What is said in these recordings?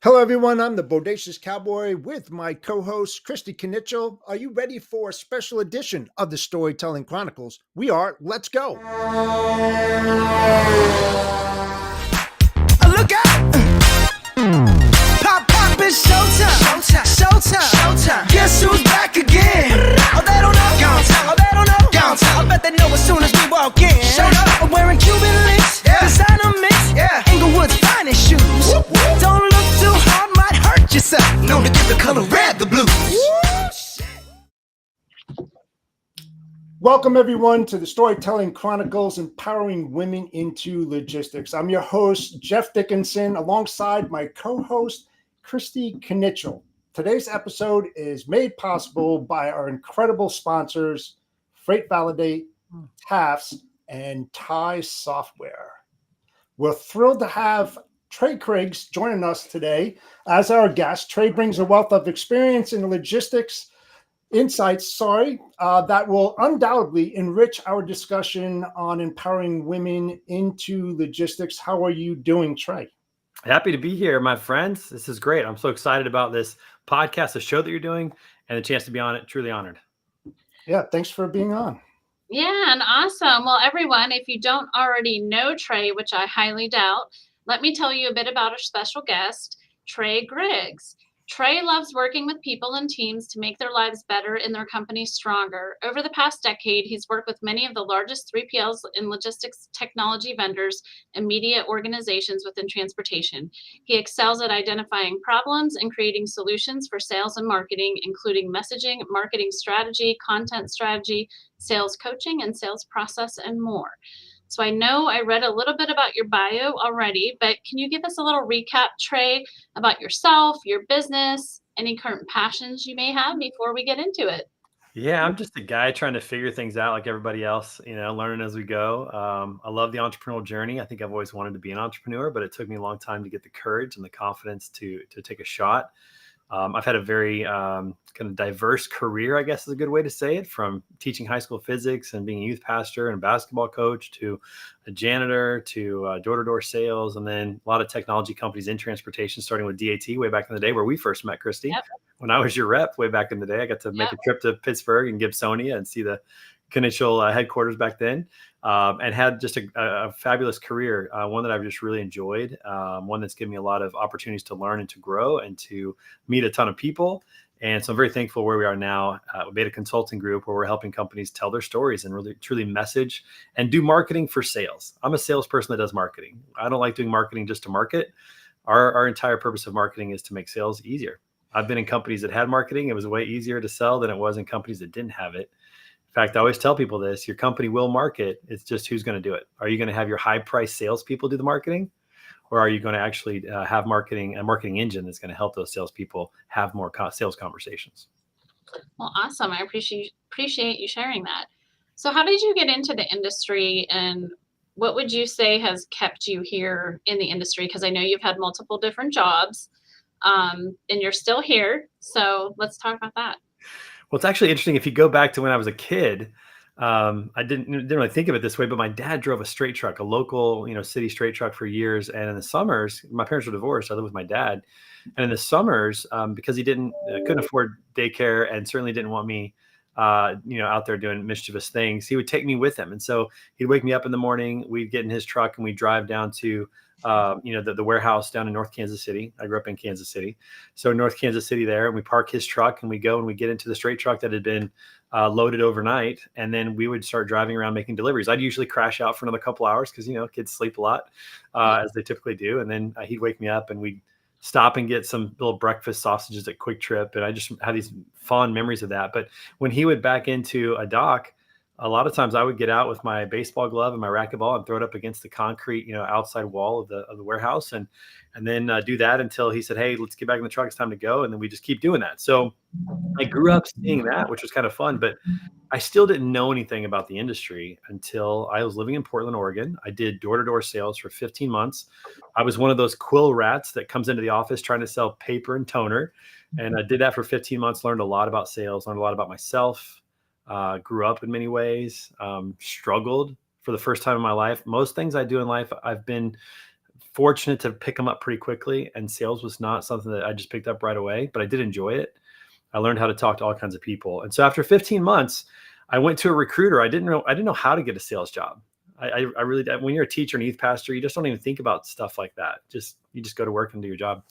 Hello, everyone. I'm the Bodacious Cowboy with my co-host, Kristy. Are you ready for a special edition of the Storytelling Chronicles? We are. Let's go. Look out! Pop, pop, it's showtime. Showtime. Guess who's back again? Oh, they don't know. Gone tell. Oh, they don't know. Gone tell. I bet they know as soon as we walk in. Showed up. I'm wearing Cuban links. Yeah. Designer mix. Yeah. Inglewood's finest shoes. Whoop, whoop. Don't look too hard, might hurt yourself. Known to give the color red the blues. Welcome, everyone, to the Storytelling Chronicles, Empowering Women into Logistics. I'm your host, Jeff Dickinson, alongside my co-host, Kristy. Today's episode is made possible by our incredible sponsors, Freight Validate, TAFS, and TIE Software. We're thrilled to have Trey Griggs joining us today as our guest. Trey brings a wealth of experience in logistics insights, that will undoubtedly enrich our discussion on empowering women into logistics. How are you doing, Trey? Happy to be here, my friends. This is great. I'm so excited about this podcast, the show that you're doing, and the chance to be on it. Truly honored. Yeah, thanks for being on. Yeah, and awesome. Well, everyone, if you don't already know Trey, which I highly doubt, let me tell you a bit about our special guest, Trey Griggs. Trey loves working with people and teams to make their lives better and their companies stronger. Over the past decade, he's worked with many of the largest 3PLs in logistics technology vendors and media organizations within transportation. He excels at identifying problems and creating solutions for sales and marketing, including messaging, marketing strategy, content strategy, sales coaching, and sales process, and more. So I know I read a little bit about your bio already, but can you give us a little recap, Trey, about yourself, your business, any current passions you may have before we get into it? Yeah, I'm just a guy trying to figure things out like everybody else, learning as we go. I love the entrepreneurial journey. I think I've always wanted to be an entrepreneur, but it took me a long time to get the courage and the confidence to take a shot. I've had a very kind of diverse career, I guess is a good way to say it, from teaching high school physics and being a youth pastor and a basketball coach to a janitor to door-to-door sales, and then a lot of technology companies in transportation, starting with DAT way back in the day where we first met, Kristy. Yep. When I was your rep way back in the day, I got to make a trip to Pittsburgh and Gibsonia and see the Knichel headquarters back then, and had just a fabulous career, one that I've just really enjoyed, one that's given me a lot of opportunities to learn and to grow and to meet a ton of people. And so I'm very thankful where we are now. We made a consulting group where we're helping companies tell their stories and really truly message and do marketing for sales. I'm a salesperson that does marketing. I don't like doing marketing just to market. Our entire purpose of marketing is to make sales easier. I've been in companies that had marketing. It was way easier to sell than it was in companies that didn't have it. In fact, I always tell people this: your company will market. It's just who's going to do it. Are you going to have your high-priced salespeople do the marketing, or are you going to actually have a marketing engine that's going to help those salespeople have more sales conversations? Well, awesome. I appreciate you sharing that. So how did you get into the industry, and what would you say has kept you here in the industry? Because I know you've had multiple different jobs, and you're still here. So let's talk about that. Well, it's actually interesting. If you go back to when I was a kid, I didn't really think of it this way, but my dad drove a straight truck, a local, city straight truck for years. And in the summers, my parents were divorced. I lived with my dad. And in the summers, because he couldn't afford daycare and certainly didn't want me, out there doing mischievous things, he would take me with him. And so he'd wake me up in the morning, we'd get in his truck and we'd drive down to the warehouse down in North Kansas City. I grew up in Kansas City. So North Kansas City there, and we park his truck and we go and we get into the straight truck that had been loaded overnight. And then we would start driving around making deliveries. I'd usually crash out for another couple hours because, kids sleep a lot as they typically do. And then he'd wake me up and we'd stop and get some little breakfast sausages at Quick Trip. And I just have these fond memories of that. But when he would back into a dock, a lot of times I would get out with my baseball glove and my racquetball and throw it up against the concrete, outside wall of the warehouse, and then do that until he said, "Hey, let's get back in the truck. It's time to go." And then we just keep doing that. So I grew up seeing that, which was kind of fun, but I still didn't know anything about the industry until I was living in Portland, Oregon. I did door-to-door sales for 15 months. I was one of those quill rats that comes into the office trying to sell paper and toner. And I did that for 15 months, learned a lot about sales, learned a lot about myself. Grew up in many ways, struggled for the first time in my life. Most things I do in life, I've been fortunate to pick them up pretty quickly, and sales was not something that I just picked up right away, but I did enjoy it. I learned how to talk to all kinds of people. And so after 15 months, I went to a recruiter. I didn't know how to get a sales job. I really, when you're a teacher and youth pastor, you just don't even think about stuff like that. You just go to work and do your job.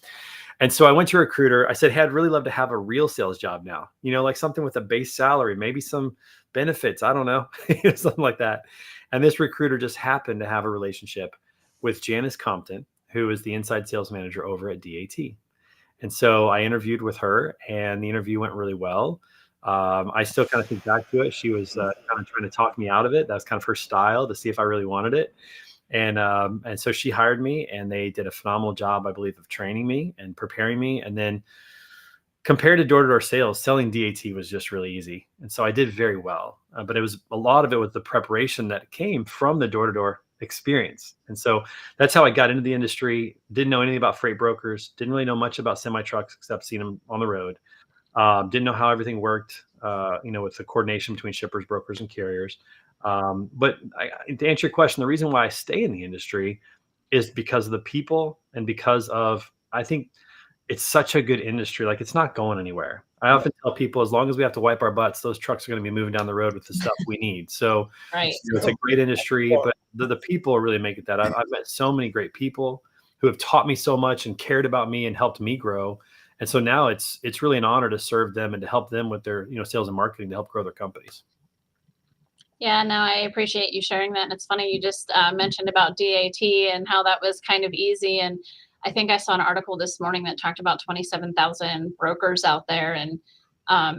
And so I went to a recruiter. I said, hey, I'd really love to have a real sales job now, like something with a base salary, maybe some benefits. I don't know, something like that. And this recruiter just happened to have a relationship with Janice Compton, who is the inside sales manager over at DAT. And so I interviewed with her, and the interview went really well. I still kind of think back to it. She was kind of trying to talk me out of it. That's kind of her style, to see if I really wanted it. And so she hired me, and they did a phenomenal job, I believe, of training me and preparing me. And then compared to door-to-door sales, selling DAT was just really easy. And so I did very well. But a lot of it was the preparation that came from the door-to-door experience. And so that's how I got into the industry. Didn't know anything about freight brokers. Didn't really know much about semi trucks except seeing them on the road. Didn't know how everything worked, with the coordination between shippers, brokers, and carriers. But to answer your question, the reason why I stay in the industry is because of the people, and because of, I think it's such a good industry. Like, it's not going anywhere. I often tell people, as long as we have to wipe our butts, those trucks are going to be moving down the road with the stuff we need. So Right. it's a great industry, but the people really make it that. I've met so many great people who have taught me so much and cared about me and helped me grow. And so now it's really an honor to serve them and to help them with their, sales and marketing to help grow their companies. Yeah, no, I appreciate you sharing that. And it's funny, you just mentioned about DAT and how that was kind of easy. And I think I saw an article this morning that talked about 27,000 brokers out there, and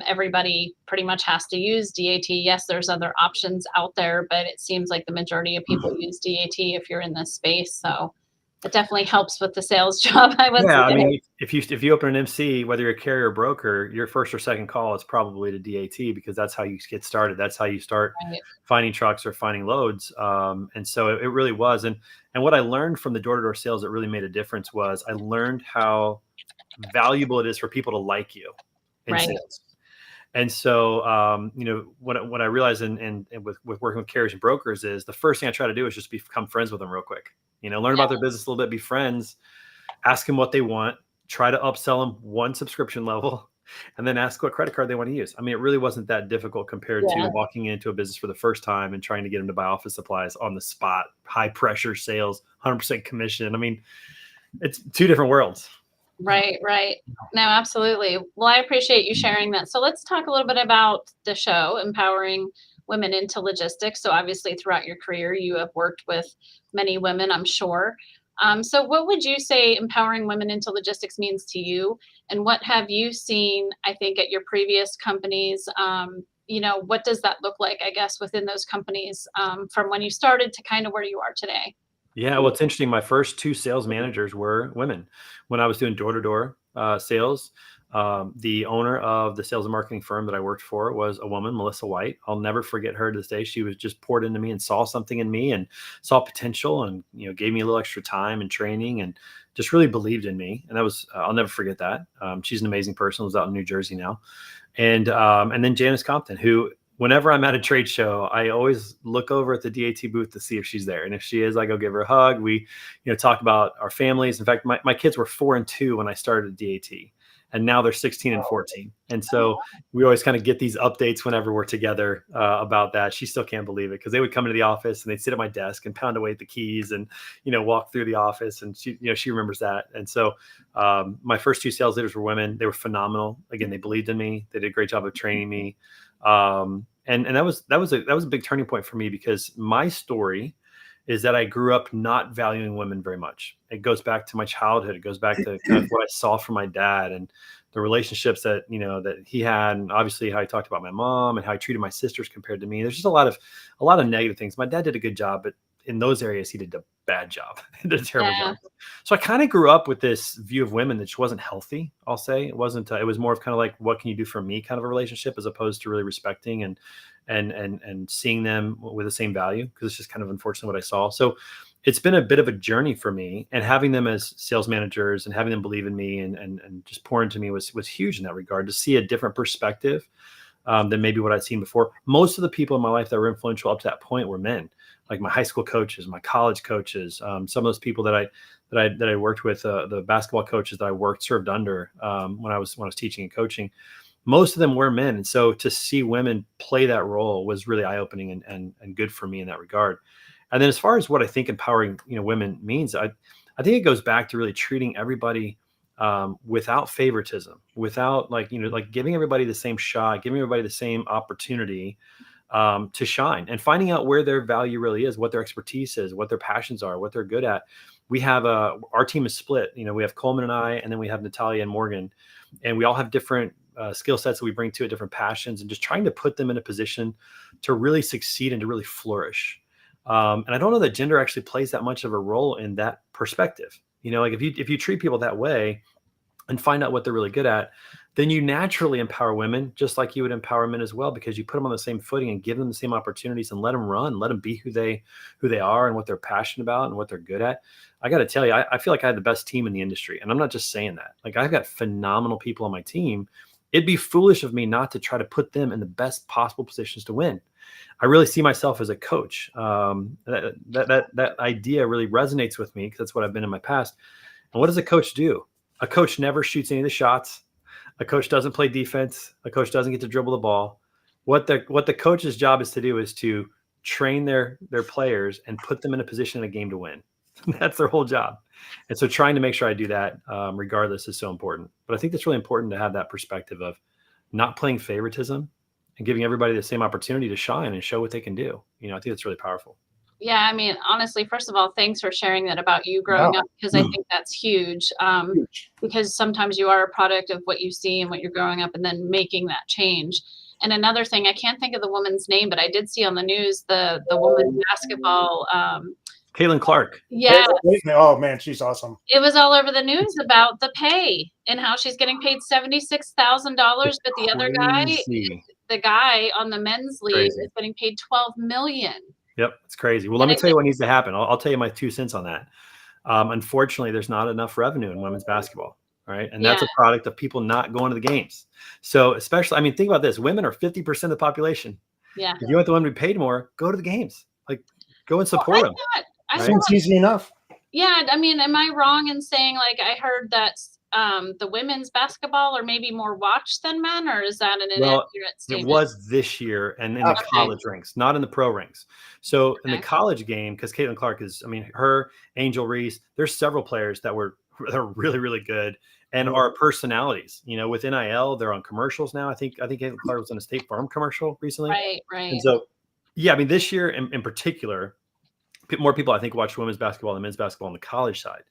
everybody pretty much has to use DAT. Yes, there's other options out there, but it seems like the majority of people use DAT if you're in this space. So it definitely helps with the sales job. I mean, if you open an MC, whether you're a carrier or broker, your first or second call is probably to DAT, because that's how you get started. That's how you start finding trucks or finding loads. And so it really was. And what I learned from the door-to-door sales that really made a difference was I learned how valuable it is for people to like you in sales. And so, what I realized with working with carriers and brokers is the first thing I try to do is just become friends with them real quick. Learn about their business a little bit, be friends, ask them what they want, try to upsell them one subscription level, and then ask what credit card they want to use. I mean, it really wasn't that difficult compared to walking into a business for the first time and trying to get them to buy office supplies on the spot, high pressure sales, 100% commission. I mean, it's two different worlds. Right. No, absolutely. Well, I appreciate you sharing that. So let's talk a little bit about the show, Empowering Women into Logistics. So obviously throughout your career, you have worked with many women, I'm sure. So what would you say empowering women into logistics means to you? And what have you seen, I think, at your previous companies? What does that look like, I guess, within those companies from when you started to kind of where you are today? Yeah, well, it's interesting. My first two sales managers were women. When I was doing door-to-door sales, the owner of the sales and marketing firm that I worked for was a woman, Melissa White. I'll never forget her to this day. She was just poured into me and saw something in me and saw potential, and gave me a little extra time and training, and just really believed in me. And that was I'll never forget that. She's an amazing person. Lives out in New Jersey now. And then Janice Compton, who, whenever I'm at a trade show, I always look over at the DAT booth to see if she's there. And if she is, I go give her a hug. We, talk about our families. In fact, my kids were 4 and 2 when I started at DAT, and now they're 16 and 14. And so we always kind of get these updates whenever we're together about that. She still can't believe it, because they would come into the office and they'd sit at my desk and pound away at the keys and, walk through the office. And she remembers that. And so my first 2 sales leaders were women. They were phenomenal. Again, they believed in me. They did a great job of training me. And that was a big turning point for me, because my story is that I grew up not valuing women very much. It goes back to my childhood. It goes back to kind of what I saw from my dad and the relationships that he had, and obviously how he talked about my mom and how he treated my sisters compared to me. There's just a lot of negative things. My dad did a good job, but in those areas, he did a bad job. He did a terrible job. So I kind of grew up with this view of women that just wasn't healthy, I'll say. It wasn't, it was more of kind of like, what can you do for me kind of a relationship, as opposed to really respecting and seeing them with the same value, because it's just kind of unfortunately what I saw. So it's been a bit of a journey for me, and having them as sales managers and having them believe in me and just pour into me was huge in that regard, to see a different perspective than maybe what I'd seen before. Most of the people in my life that were influential up to that point were men. like my high school coaches, my college coaches, some of those people that I worked with, the basketball coaches that I served under when I was teaching and coaching. Most of them were men, and so to see women play that role was really eye-opening and good for me in that regard. And then as far as what I think empowering women means, I think it goes back to really treating everybody without favoritism, without like giving everybody the same shot, giving everybody the same opportunity to shine, and finding out where their value really is, what their expertise is, what their passions are, what they're good at. We have our team is split. We have Coleman and I, and then we have Natalia and Morgan, and we all have different skill sets that we bring to it, different passions, and just trying to put them in a position to really succeed and to really flourish. And I don't know that gender actually plays that much of a role in that perspective. Like if you treat people that way and find out what they're really good at, then you naturally empower women just like you would empower men as well, because you put them on the same footing and give them the same opportunities and let them run, let them be who they are and what they're passionate about and what they're good at. I got to tell you, I feel like I had the best team in the industry, and I'm not just saying that. Like, I've got phenomenal people on my team. It'd be foolish of me not to try to put them in the best possible positions to win. I really see myself as a coach. That idea really resonates with me because that's what I've been in my past. And what does a coach do? A coach never shoots any of the shots. A coach doesn't play defense. A coach doesn't get to dribble the ball. What the coach's job is to do is to train their players and put them in a position in a game to win. That's their whole job. And so trying to make sure I do that regardless is so important. But I think it's really important to have that perspective of not playing favoritism and giving everybody the same opportunity to shine and show what they can do. I think it's really powerful. Yeah, I mean, honestly, first of all, thanks for sharing that about you growing up, because I think that's huge. Because sometimes you are a product of what you see and what you're growing up and then making that change. And another thing, I can't think of the woman's name, but I did see on the news the women's basketball. Caitlin Clark. Yeah. Oh man, she's awesome. It was all over the news about the pay and how she's getting paid $76,000, but the other guy, the guy on the men's league, is getting paid $12 million. Yep, it's crazy. Well, let me tell you what needs to happen. I'll tell you my 2 cents on that. Unfortunately, there's not enough revenue in women's basketball, right? And that's a product of people not going to the games. So especially, I mean, think about this. Women are 50% of the population. Yeah. If you want the women to be paid more, go to the games. Like, go and support them. Seems easy enough. Yeah, I mean, am I wrong in saying, like, I heard that the women's basketball are maybe more watched than men, or is that an inaccurate statement? It was this year, and in the college ranks, not in the pro ranks. So in the college game, because Caitlin Clark is, I mean, her, Angel Reese, there's several players that are really, really good and are personalities. With NIL, they're on commercials now. I think Caitlin Clark was on a State Farm commercial recently. Right. And so, yeah, I mean, this year in particular, more people, I think, watch women's basketball than men's basketball on the college side.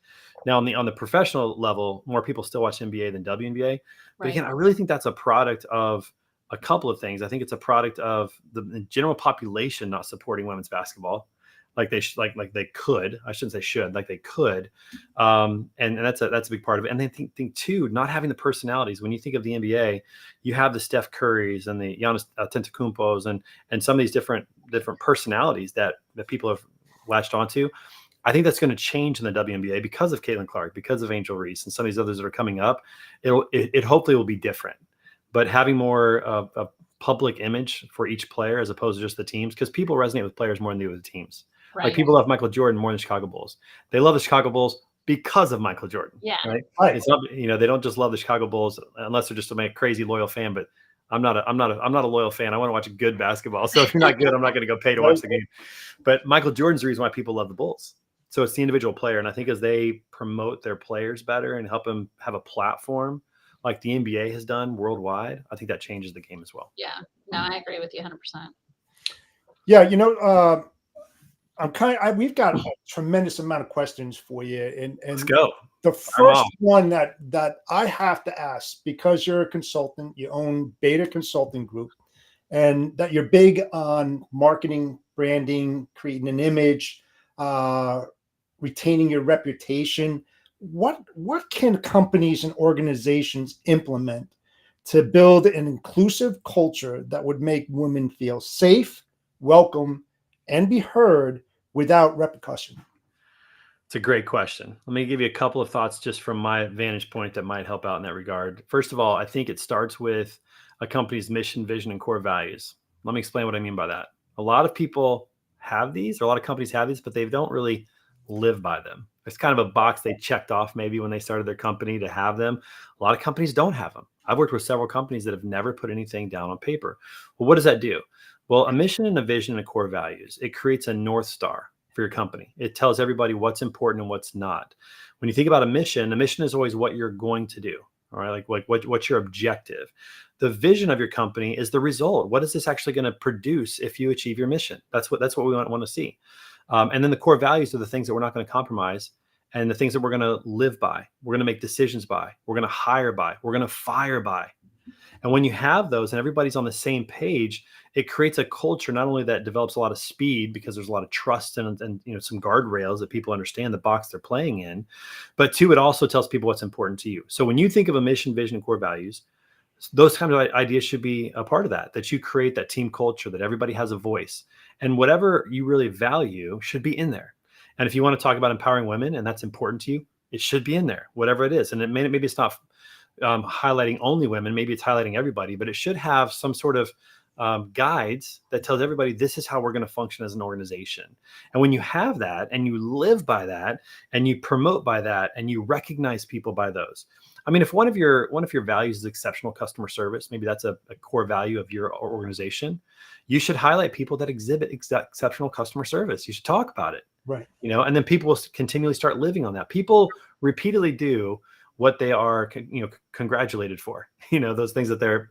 Now, on the professional level, more people still watch NBA than WNBA. But again, I really think that's a product of a couple of things. I think it's a product of the general population not supporting women's basketball like they like they could. I shouldn't say should, like they could. And that's a big part of it. And then think too, not having the personalities. When you think of the NBA, you have the Steph Currys and the Giannis Antetokounmpos and some of these different personalities that people have latched onto. I think that's going to change in the WNBA because of Caitlin Clark, because of Angel Reese, and some of these others that are coming up. It hopefully will be different, but having more of a public image for each player as opposed to just the teams, because people resonate with players more than they do with the teams. Right. Like, people love Michael Jordan more than the Chicago Bulls. They love the Chicago Bulls because of Michael Jordan. Yeah. Right. It's not, they don't just love the Chicago Bulls unless they're just a crazy loyal fan. But I'm not a loyal fan. I want to watch good basketball. So if you're not good, I'm not going to go pay to watch the game. But Michael Jordan's the reason why people love the Bulls. So it's the individual player. And I think as they promote their players better and help them have a platform like the NBA has done worldwide, I think that changes the game as well. Yeah, no, I agree with you 100%. Yeah, we've got a tremendous amount of questions for you. And let's go. The first one that I have to ask, because you're a consultant, you own Beta Consulting Group, and that you're big on marketing, branding, creating an image, retaining your reputation. What can companies and organizations implement to build an inclusive culture that would make women feel safe, welcome, and be heard without repercussion? It's a great question. Let me give you a couple of thoughts just from my vantage point that might help out in that regard. First of all, I think it starts with a company's mission, vision, and core values. Let me explain what I mean by that. A lot of people have these, or a lot of companies have these, but they don't really live by them. It's kind of a box they checked off maybe when they started their company to have them. A lot of companies don't have them. I've worked with several companies that have never put anything down on paper. Well, what does that do? Well, a mission and a vision and core values, it creates a North Star for your company. It tells everybody what's important and what's not. When you think about a mission is always what you're going to do. All right. Like what's your objective? The vision of your company is the result. What is this actually going to produce if you achieve your mission? That's what we want to see. And then the core values are the things that we're not going to compromise, and the things that we're going to live by. We're going to make decisions by. We're going to hire by. We're going to fire by. And when you have those and everybody's on the same page, it creates a culture not only that develops a lot of speed because there's a lot of trust and some guardrails that people understand the box they're playing in, but two, it also tells people what's important to you. So when you think of a mission, vision, and core values, those kind of ideas should be a part of that you create that team culture, that everybody has a voice, and whatever you really value should be in there. And if you want to talk about empowering women and that's important to you, it should be in there, whatever it is. And maybe it's not highlighting only women, maybe it's highlighting everybody, but it should have some sort of guides that tells everybody this is how we're going to function as an organization. And when you have that and you live by that and you promote by that and you recognize people by those, I mean, if one of your values is exceptional customer service, maybe that's a core value of your organization, you should highlight people that exhibit exceptional customer service. You should talk about it, Right. And then people will continually start living on that. People repeatedly do what they are, congratulated for, those things that they're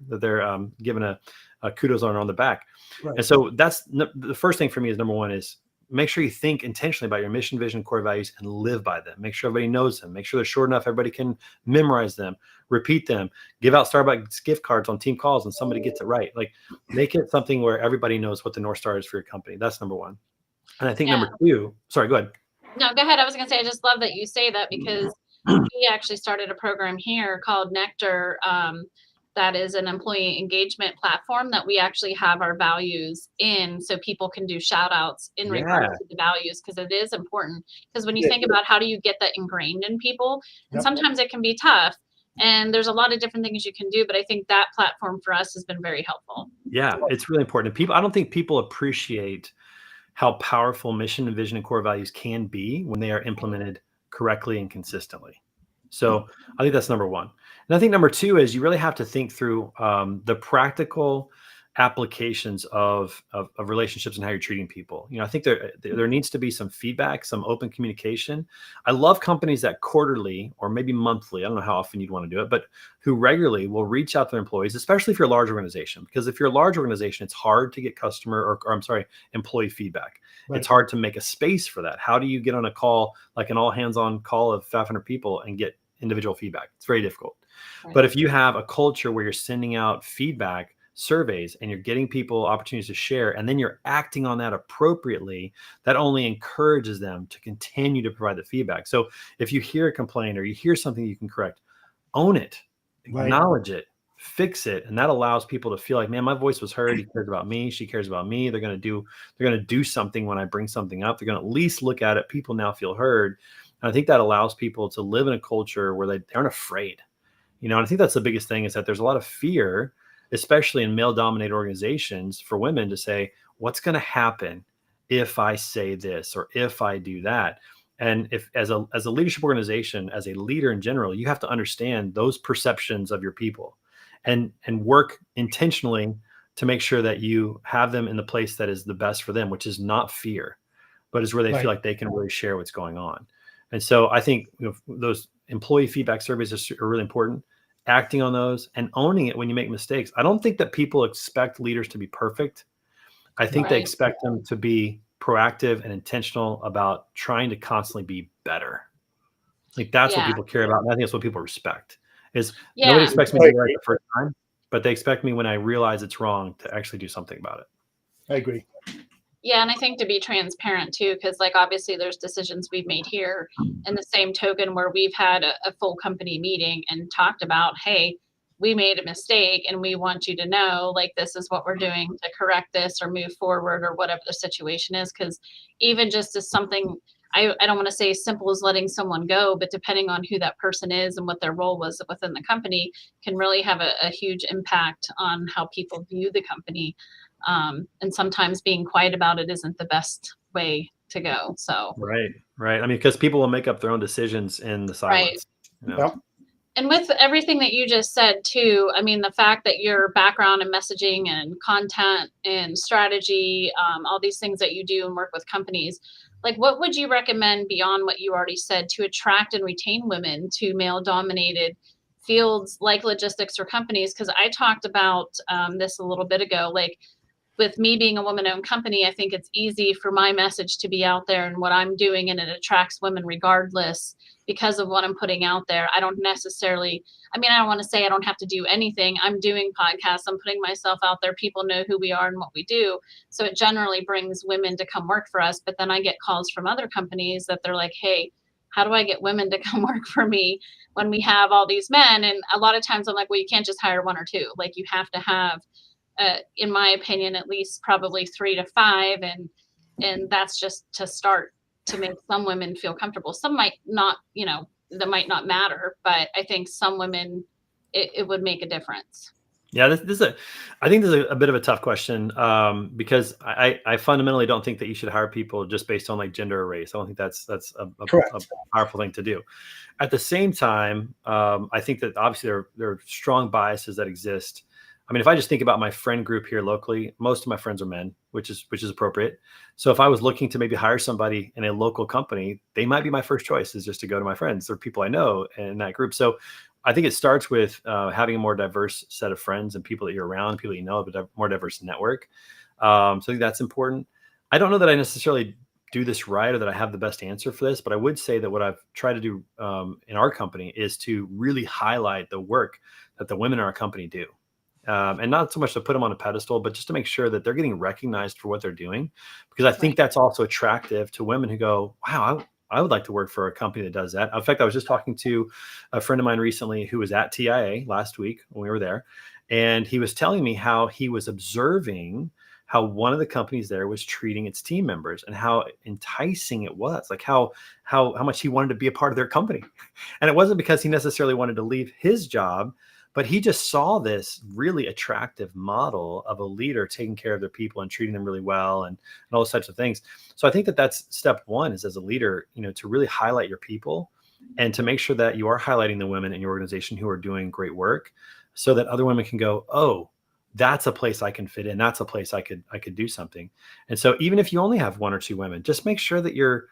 given a kudos on the back. Right. And so that's the first thing for me is number one is make sure you think intentionally about your mission, vision, core values and live by them. Make sure everybody knows them. Make sure they're short enough everybody can memorize them, repeat them, give out Starbucks gift cards on team calls and somebody gets it right. Like make it something where everybody knows what the North Star is for your company. That's number one. And I think number two, sorry, go ahead. No, go ahead. I was going to say, I just love that you say that because we actually started a program here called Nectar. That is an employee engagement platform that we actually have our values in so people can do shout outs in regards to the values, because it is important. Because when you think about how do you get that ingrained in people, and sometimes it can be tough. And there's a lot of different things you can do, but I think that platform for us has been very helpful. Yeah, it's really important. I don't think people appreciate how powerful mission and vision and core values can be when they are implemented correctly and consistently. So I think that's number one. And I think number two is you really have to think through the practical applications of relationships and how you're treating people. I think there needs to be some feedback, some open communication. I love companies that quarterly or maybe monthly, I don't know how often you'd want to do it, but who regularly will reach out to their employees, especially if you're a large organization. Because if you're a large organization, it's hard to get employee feedback. Right. It's hard to make a space for that. How do you get on a call, like an all hands on call of 500 people and get individual feedback? It's very difficult. Right. But if you have a culture where you're sending out feedback surveys and you're getting people opportunities to share, and then you're acting on that appropriately, that only encourages them to continue to provide the feedback. So if you hear a complaint or you hear something you can correct, own it, acknowledge it, fix it. And that allows people to feel like, man, my voice was heard. He cares about me. She cares about me. They're going to do something when I bring something up. They're going to at least look at it. People now feel heard. And I think that allows people to live in a culture where they aren't afraid. And I think that's the biggest thing is that there's a lot of fear, especially in male-dominated organizations, for women to say, what's going to happen if I say this or if I do that? And if as a leadership organization, as a leader in general, you have to understand those perceptions of your people and work intentionally to make sure that you have them in the place that is the best for them, which is not fear, but is where they feel like they can really share what's going on. And so I think those employee feedback surveys are really important. Acting on those and owning it when you make mistakes. I don't think that people expect leaders to be perfect. I think they expect them to be proactive and intentional about trying to constantly be better. Like that's what people care about. And I think that's what people respect is nobody expects me to be right the first time, but they expect me when I realize it's wrong to actually do something about it. I agree. Yeah, and I think to be transparent too, because obviously there's decisions we've made here in the same token where we've had a full company meeting and talked about, hey, we made a mistake and we want you to know, this is what we're doing to correct this or move forward or whatever the situation is. Because even just as something, I don't want to say as simple as letting someone go, but depending on who that person is and what their role was within the company can really have a huge impact on how people view the company. And sometimes being quiet about it isn't the best way to go. So, Right. I mean, because people will make up their own decisions in the right. silence. You know? Yep. And with everything that you just said too, I mean, the fact that your background in messaging and content and strategy, all these things that you do and work with companies, like what would you recommend beyond what you already said to attract and retain women to male dominated fields like logistics or companies? Because I talked about this a little bit ago, like with me being a woman-owned company, I think it's easy for my message to be out there and what I'm doing, and it attracts women regardless because of what I'm putting out there. I don't necessarily, I mean, I don't want to say I don't have to do anything. I'm doing podcasts, I'm putting myself out there. People know who we are and what we do. So it generally brings women to come work for us. But then I get calls from other companies that they're like, hey, how do I get women to come work for me when we have all these men? And a lot of times I'm like, well, you can't just hire one or two. Like you have to have in my opinion, at least probably 3 to 5. And that's just to start to make some women feel comfortable. Some might not, that might not matter, but I think some women, it would make a difference. Yeah, I think this is a bit of a tough question because I fundamentally don't think that you should hire people just based on like gender or race. I don't think that's a powerful thing to do. At the same time, I think that obviously there are strong biases that exist. I mean, if I just think about my friend group here locally, most of my friends are men, which is appropriate. So if I was looking to maybe hire somebody in a local company, they might be my first choice is just to go to my friends or people I know in that group. So I think it starts with having a more diverse set of friends and people that you're around, people you know, but a more diverse network. So I think that's important. I don't know that I necessarily do this right or that I have the best answer for this, but I would say that what I've tried to do in our company is to really highlight the work that the women in our company do. And not so much to put them on a pedestal, but just to make sure that they're getting recognized for what they're doing, because I think that's also attractive to women who go, wow, I would like to work for a company that does that. In fact, I was just talking to a friend of mine recently who was at TIA last week when we were there, and he was telling me how he was observing how one of the companies there was treating its team members and how enticing it was, like how much he wanted to be a part of their company. And it wasn't because he necessarily wanted to leave his job, but he just saw this really attractive model of a leader taking care of their people and treating them really well and all those types of things. So I think that that's step one is as a leader, to really highlight your people and to make sure that you are highlighting the women in your organization who are doing great work so that other women can go, oh, that's a place I can fit in. That's a place I could do something. And so even if you only have 1 or 2 women, just make sure that you're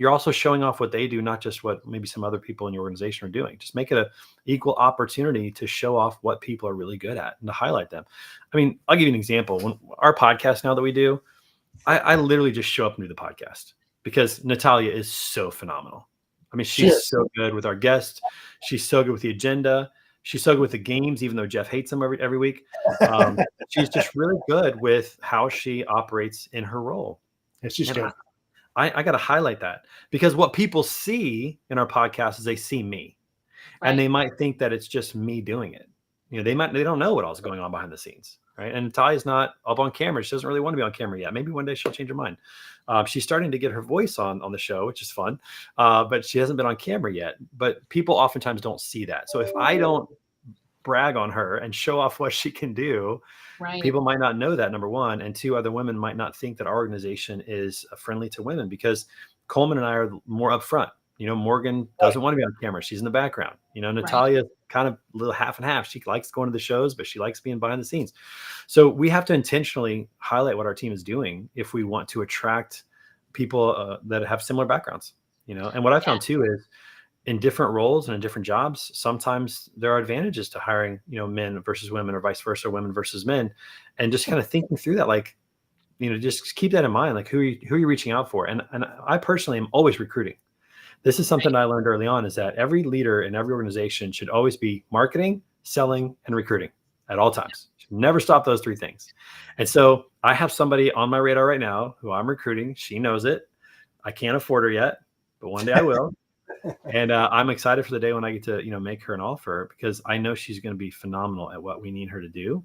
also showing off what they do, not just what maybe some other people in your organization are doing. Just make it an equal opportunity to show off what people are really good at and to highlight them. I mean, I'll give you an example. When our podcast now that we do, I literally just show up and do the podcast because Natalia is so phenomenal. I mean, she's so good with our guests. She's so good with the agenda. She's so good with the games, even though Jeff hates them every week. She's just really good with how she operates in her role. Yeah, she's good. I got to highlight that because what people see in our podcast is they see me and they might think that it's just me doing it. They don't know what else is going on behind the scenes. Right. And Natalia's not up on camera. She doesn't really want to be on camera yet. Maybe one day she'll change her mind. She's starting to get her voice on the show, which is fun. But she hasn't been on camera yet. But people oftentimes don't see that. So if I don't brag on her and show off what she can do, people might not know that, number one. And 2, other women might not think that our organization is friendly to women because Coleman and I are more upfront. Morgan doesn't want to be on camera. She's in the background. Natalia kind of a little half and half. She likes going to the shows, but she likes being behind the scenes. So we have to intentionally highlight what our team is doing if we want to attract people that have similar backgrounds. And what I found too is in different roles and in different jobs, sometimes there are advantages to hiring, men versus women or vice versa, women versus men, and just kind of thinking through that, like, just keep that in mind. Like who are you reaching out for? And I personally am always recruiting. This is something I learned early on is that every leader in every organization should always be marketing, selling, and recruiting at all times. Should never stop those 3 things. And so I have somebody on my radar right now who I'm recruiting. She knows it. I can't afford her yet, but one day I will. And I'm excited for the day when I get to, make her an offer because I know she's going to be phenomenal at what we need her to do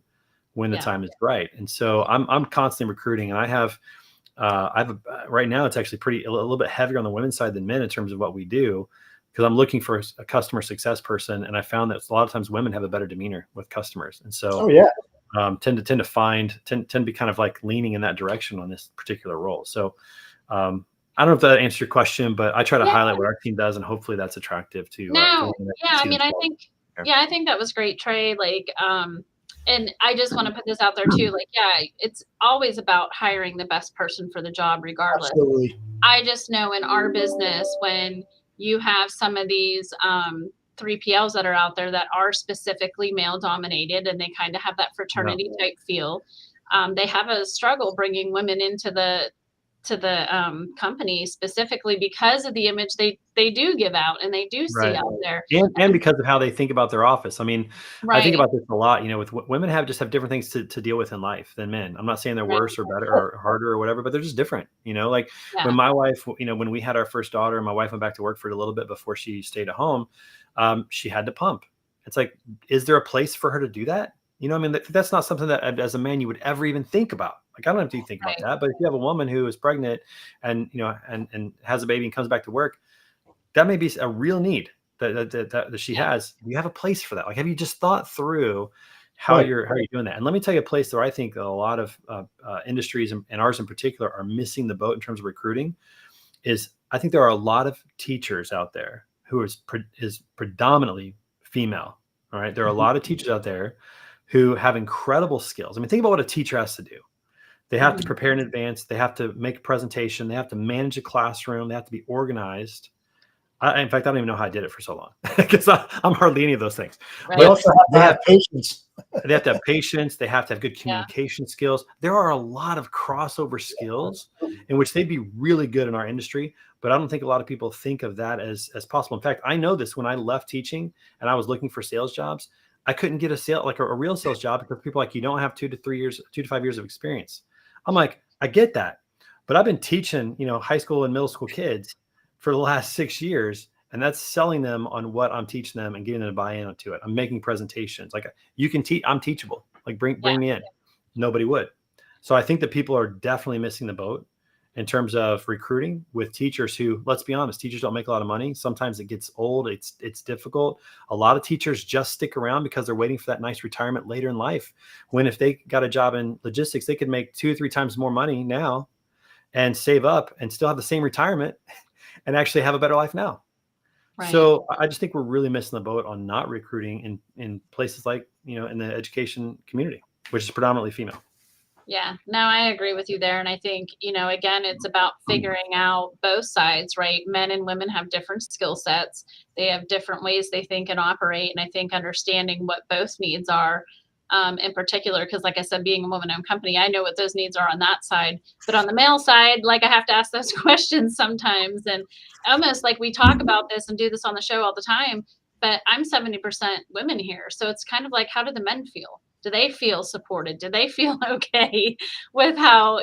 when the time is right. And so I'm constantly recruiting, and I have right now it's actually a little bit heavier on the women's side than men in terms of what we do, because I'm looking for a customer success person. And I found that a lot of times women have a better demeanor with customers. And so tend to be kind of like leaning in that direction on this particular role. So I don't know if that answers your question, but I try to highlight what our team does, and hopefully that's attractive to No, women that yeah, I see mean, I themselves think, there. yeah, I think that was great, Trey. Like, and I just want to put this out there too. Like, yeah, it's always about hiring the best person for the job, regardless. Absolutely. I just know in our business, when you have some of these 3PLs that are out there that are specifically male dominated, and they kind of have that fraternity type feel, they have a struggle bringing women into the company, specifically because of the image they do give out and they do see Right. out there. And because of how they think about their office. I mean, I think Right, about this a lot, with women just have different things to deal with in life than men. I'm not saying they're right, worse or better or harder or whatever, but they're just different, like yeah, when my wife, when we had our first daughter, my wife went back to work for a little bit before she stayed at home. She had to pump. It's like, is there a place for her to do that? I mean, that's not something that as a man you would ever even think about. Like, I don't have to think about right, that. But if you have a woman who is pregnant and, and has a baby and comes back to work, that may be a real need that she has. Do you have a place for that? Like, have you just thought through how you're doing that? And let me tell you a place where I think that a lot of industries, and ours in particular, are missing the boat in terms of recruiting. Is I think there are a lot of teachers out there who is predominantly female. All right, there are a lot of teachers out there who have incredible skills. I mean, think about what a teacher has to do. They have to prepare in advance. They have to make a presentation. They have to manage a classroom. They have to be organized. In fact, I don't even know how I did it for so long, because I'm hardly any of those things. right. They also have to have patience. They have to have patience. They have to have good Yeah. communication skills. There are a lot of crossover skills in which they'd be really good in our industry, but I don't think a lot of people think of that as possible. In fact, I know this when I left teaching and I was looking for sales jobs. I couldn't get a real sales job because people are like, you don't have 2 to 5 years of experience. I'm like, I get that, but I've been teaching, high school and middle school kids for the last 6 years, and that's selling them on what I'm teaching them and getting them to buy into it. I'm making presentations. Like, you can teach, I'm teachable. Like, bring me in. Nobody would. So I think that people are definitely missing the boat in terms of recruiting with teachers who, let's be honest, teachers don't make a lot of money. Sometimes it gets old. It's difficult. A lot of teachers just stick around because they're waiting for that nice retirement later in life. When if they got a job in logistics, they could make 2 or 3 times more money now and save up and still have the same retirement and actually have a better life now. Right. So I just think we're really missing the boat on not recruiting in places like, in the education community, which is predominantly female. Yeah, no, I agree with you there. And I think, again, it's about figuring out both sides, right? Men and women have different skill sets. They have different ways they think and operate. And I think understanding what both needs are, in particular, because like I said, being a woman-owned company, I know what those needs are on that side. But on the male side, like, I have to ask those questions sometimes. And almost like we talk about this and do this on the show all the time, but I'm 70% women here. So it's kind of like, how do the men feel? Do they feel supported? Do they feel okay with how,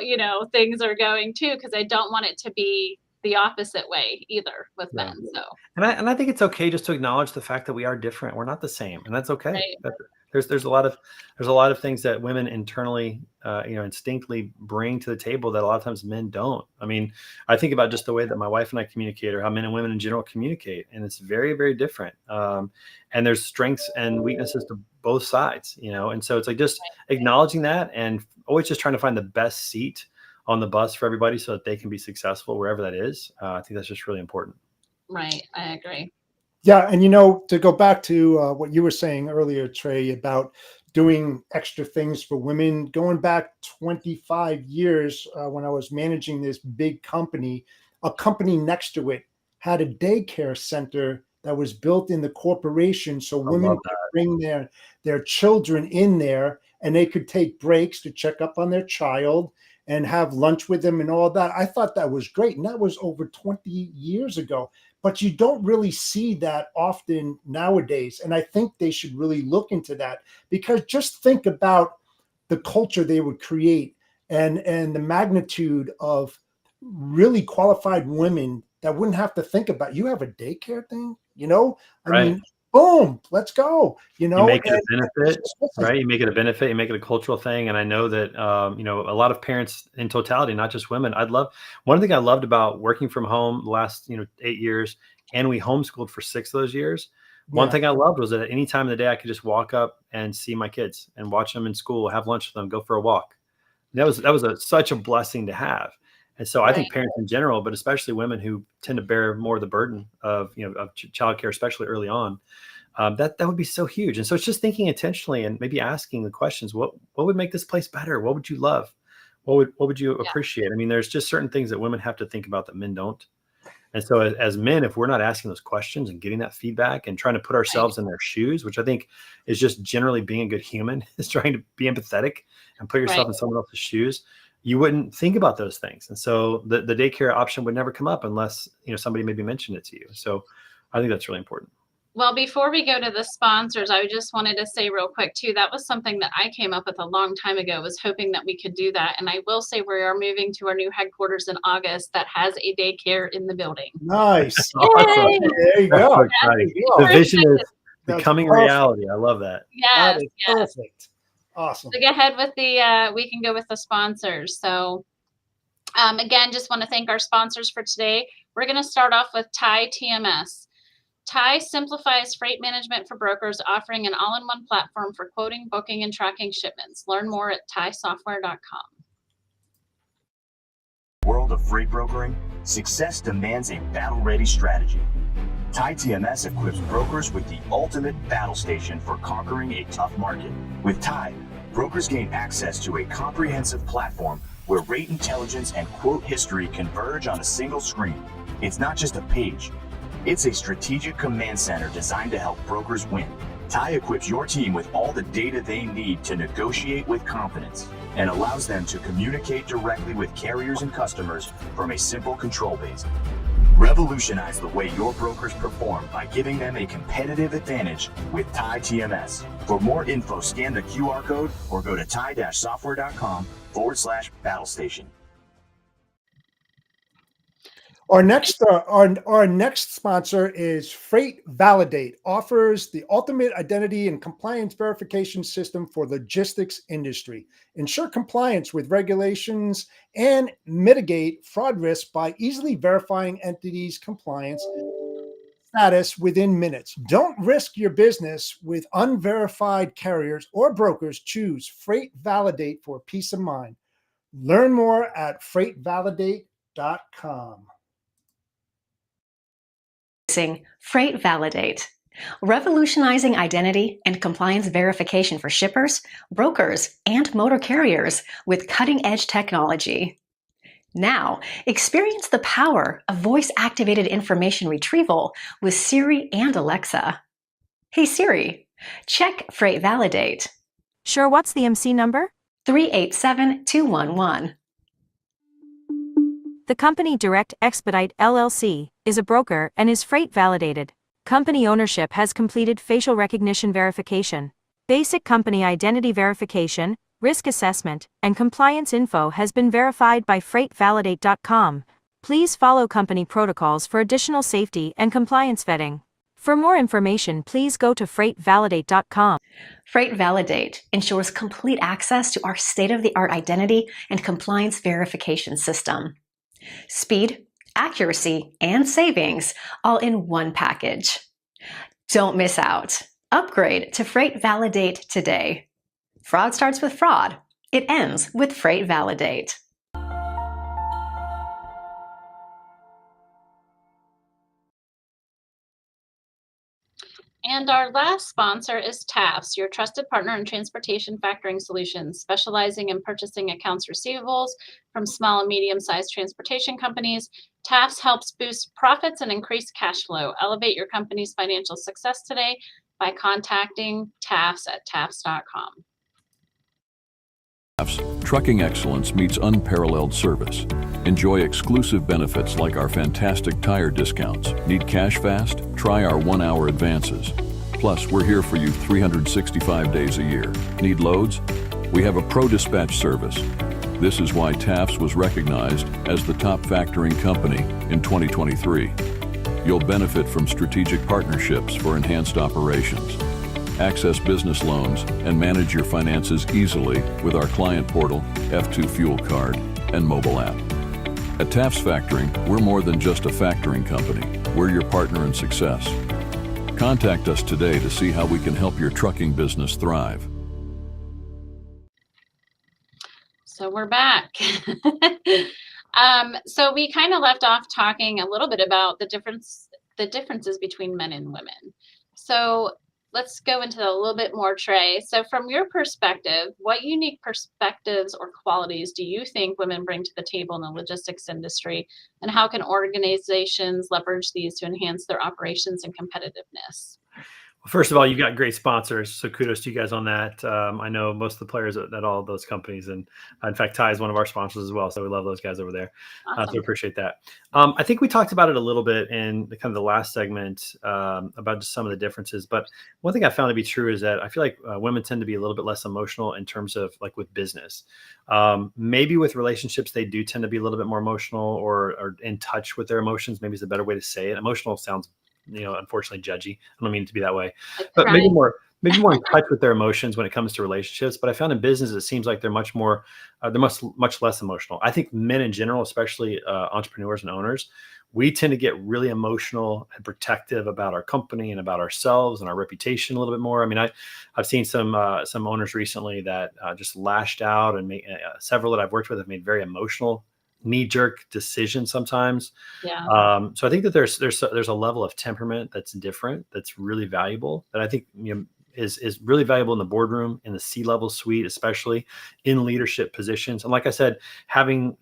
things are going too? Because I don't want it to be the opposite way either with Yeah. men. So, And I think it's okay just to acknowledge the fact that we are different. We're not the same, and that's okay. right, There's a lot of things that women internally, instinctively bring to the table that a lot of times men don't. I mean, I think about just the way that my wife and I communicate, or how men and women in general communicate, and it's very, very different. And there's strengths and weaknesses to both sides, and so it's like just acknowledging that and always just trying to find the best seat on the bus for everybody so that they can be successful wherever that is. I think that's just really important. right. I agree. Yeah, and to go back to what you were saying earlier, Trey, about doing extra things for women, going back 25 years when I was managing this big company, a company next to it had a daycare center that was built in the corporation, so women love could bring their children in there, and they could take breaks to check up on their child and have lunch with them and all that. I thought that was great, and that was over 20 years ago. But you don't really see that often nowadays. And I think they should really look into that, because just think about the culture they would create and the magnitude of really qualified women that wouldn't have to think about, you have a daycare thing, I Right. mean, boom, let's go, You make it a benefit, right? You make it a benefit, you make it a cultural thing. And I know that, a lot of parents in totality, not just women, one thing I loved about working from home the last, 8 years, and we homeschooled for 6 of those years, One thing I loved was that at any time of the day, I could just walk up and see my kids and watch them in school, have lunch with them, go for a walk. That was such a blessing to have. And so I think parents in general, but especially women who tend to bear more of the burden of, of childcare, especially early on, that would be so huge. And so it's just thinking intentionally and maybe asking the questions, what would make this place better? What would you love? What would you appreciate? I mean, there's just certain things that women have to think about that men don't. And so as men, if we're not asking those questions and getting that feedback and trying to put ourselves in their shoes, which I think is just generally being a good human, is trying to be empathetic and put yourself in someone else's shoes, you wouldn't think about those things. And so the daycare option would never come up unless, somebody maybe mentioned it to you. So I think that's really important. Well, before we go to the sponsors, I just wanted to say real quick too, that was something that I came up with a long time ago, was hoping that we could do that. And I will say we are moving to our new headquarters in August that has a daycare in the building. Nice. Awesome. There you go. The vision is becoming reality. I love that. Yes. Perfect. Awesome. So go ahead with we can go with the sponsors. So again, just want to thank our sponsors for today. We're going to start off with Thai TMS. Thai simplifies freight management for brokers, offering an all-in-one platform for quoting, booking, and tracking shipments. Learn more at thaisoftware.com. World of freight brokering, success demands a battle-ready strategy. Thai TMS equips brokers with the ultimate battle station for conquering a tough market. With Thai, brokers gain access to a comprehensive platform where rate intelligence and quote history converge on a single screen. It's not just a page. It's a strategic command center designed to help brokers win. Thai equips your team with all the data they need to negotiate with confidence and allows them to communicate directly with carriers and customers from a simple control base. Revolutionize the way your brokers perform by giving them a competitive advantage with Thai TMS. For more info, scan the QR code or go to thai-software.com/battlestation. Our next sponsor is Freight Validate, offers the ultimate identity and compliance verification system for logistics industry. Ensure compliance with regulations and mitigate fraud risk by easily verifying entities' compliance status within minutes. Don't risk your business with unverified carriers or brokers. Choose Freight Validate for peace of mind. Learn more at freightvalidate.com. Freight Validate, revolutionizing identity and compliance verification for shippers, brokers, and motor carriers with cutting-edge technology. Now, experience the power of voice-activated information retrieval with Siri and Alexa. Hey Siri, check Freight Validate. Sure, what's the MC number? 387211. The company Direct Expedite LLC is a broker and is freight validated. Company ownership has completed facial recognition verification. Basic company identity verification, risk assessment, and compliance info has been verified by freightvalidate.com. Please follow company protocols for additional safety and compliance vetting. For more information, please go to freightvalidate.com. Freight Validate ensures complete access to our state-of-the-art identity and compliance verification system. Speed, accuracy, and savings all in one package. Don't miss out. Upgrade to Freight Validate today. Fraud starts with fraud. It ends with Freight Validate. And our last sponsor is TAFS, your trusted partner in transportation factoring solutions, specializing in purchasing accounts receivables from small and medium-sized transportation companies. TAFS helps boost profits and increase cash flow. Elevate your company's financial success today by contacting TAFS at tafs.com. Trucking excellence meets unparalleled service. Enjoy exclusive benefits like our fantastic tire discounts. Need cash fast? Try our 1-hour advances. Plus, we're here for you 365 days a year. Need loads? We have a pro dispatch service. This is why TAFS was recognized as the top factoring company in 2023. You'll benefit from strategic partnerships for enhanced operations. Access business loans and manage your finances easily with our client portal, F2 Fuel Card, and mobile app. At TAFS Factoring, we're more than just a factoring company. We're your partner in success. Contact us today to see how we can help your trucking business thrive. So we're back. So we kind of left off talking a little bit about the differences between men and women. So let's go into a little bit more, Trey. So from your perspective, what unique perspectives or qualities do you think women bring to the table in the logistics industry, and how can organizations leverage these to enhance their operations and competitiveness? First of all, you've got great sponsors, so kudos to you guys on that. I know most of the players at all of those companies, and in fact, Ty is one of our sponsors as well, so we love those guys over there. Awesome. So appreciate that. I think we talked about it a little bit in the last segment about just some of the differences, but one thing I found to be true is that I feel like women tend to be a little bit less emotional in terms of like with business. Maybe with relationships, they do tend to be a little bit more emotional or in touch with their emotions. Maybe is a better way to say it. Emotional sounds, unfortunately judgy. I don't mean it to be that way, but maybe more in touch with their emotions when it comes to relationships. But I found in business, it seems like they're much less emotional. I think men in general, especially entrepreneurs and owners, we tend to get really emotional and protective about our company and about ourselves and our reputation a little bit more. I mean, I've seen some owners recently that just lashed out, and several that I've worked with have made very emotional knee-jerk decisions sometimes. Yeah. So I think that there's a level of temperament that's different, that's really valuable, that I think is really valuable in the boardroom, in the C-level suite, especially in leadership positions. And like I said, having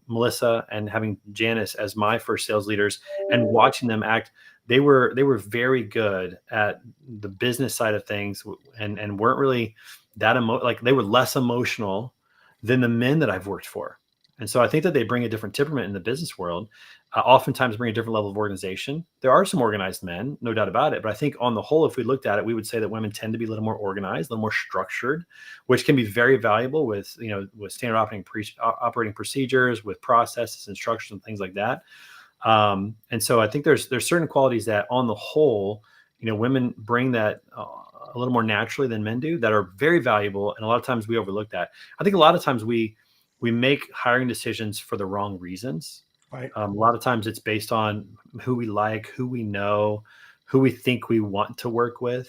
Melissa and having Janice as my first sales leaders and watching them act, they were very good at the business side of things, and weren't really that they were less emotional than the men that I've worked for. And so I think that they bring a different temperament in the business world, oftentimes bring a different level of organization. There are some organized men, no doubt about it. But I think on the whole, if we looked at it, we would say that women tend to be a little more organized, a little more structured, which can be very valuable with standard operating procedures, with processes and structures and things like that. And so I think there's certain qualities that on the whole, women bring that a little more naturally than men do, that are very valuable. And a lot of times we overlook that. I think a lot of times we make hiring decisions for the wrong reasons. Right. A lot of times it's based on who we like, who we know, who we think we want to work with,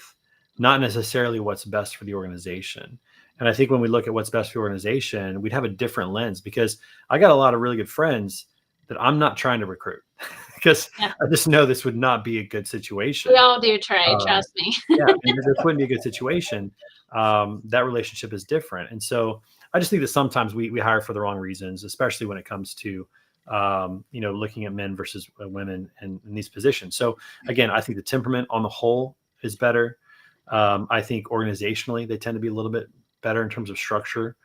not necessarily what's best for the organization. And I think when we look at what's best for the organization, we'd have a different lens, because I got a lot of really good friends that I'm not trying to recruit because I just know this would not be a good situation. We all do, Trey, trust me. This wouldn't be a good situation. That relationship is different. And so I just think that sometimes we hire for the wrong reasons, especially when it comes to, looking at men versus women in these positions. So again, I think the temperament on the whole is better. I think organizationally, they tend to be a little bit better in terms of structure.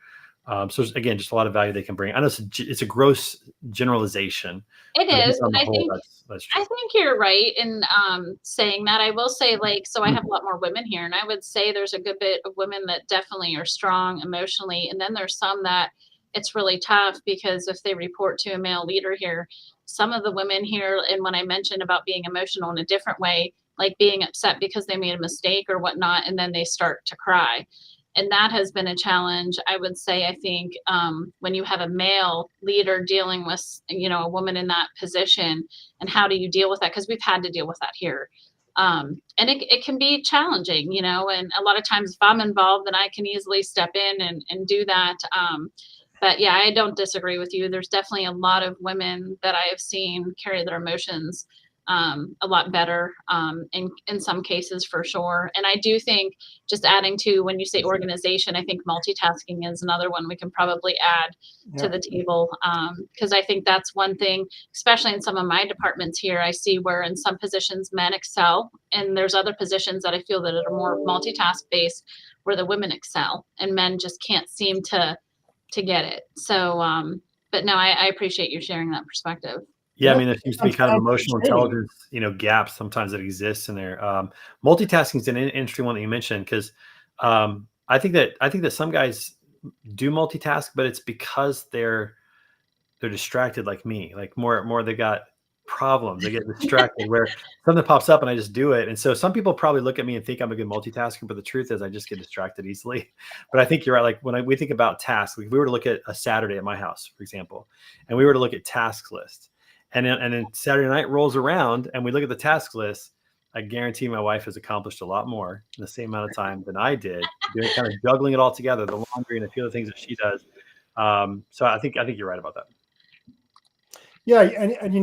So there's, again, just a lot of value they can bring. I know it's a gross generalization. It is. On the I whole, think that's true. I think you're right in saying that. I will say, so I have a lot more women here, and I would say there's a good bit of women that definitely are strong emotionally, and then there's some that it's really tough, because if they report to a male leader here, some of the women here, and when I mentioned about being emotional in a different way, like being upset because they made a mistake or whatnot, and then they start to cry. And that has been a challenge, I would say. I think when you have a male leader dealing with, a woman in that position, and how do you deal with that? Because we've had to deal with that here. And it can be challenging, and a lot of times if I'm involved, then I can easily step in and do that. But yeah, I don't disagree with you. There's definitely a lot of women that I have seen carry their emotions a lot better in some cases, for sure. And I do think, just adding to when you say organization, I think multitasking is another one we can probably add to the table, because I think that's one thing, especially in some of my departments here, I see where in some positions men excel, and there's other positions that I feel that are more multitask based where the women excel and men just can't seem to get it. So but no, I appreciate you sharing that perspective. Yeah, I mean, there seems to be kind of emotional intelligence, gaps sometimes that exists in there. Multitasking is an interesting one that you mentioned, because I think that some guys do multitask, but it's because they're distracted like me. Like more they got problems. They get distracted where something pops up and I just do it. And so some people probably look at me and think I'm a good multitasker, but the truth is I just get distracted easily. But I think you're right. Like when we think about tasks, like if we were to look at a Saturday at my house, for example, and we were to look at task lists, and then Saturday night rolls around and we look at the task list, I guarantee my wife has accomplished a lot more in the same amount of time than I did, doing kind of juggling it all together, the laundry and a few other things that she does. So I think you're right about that. Yeah, and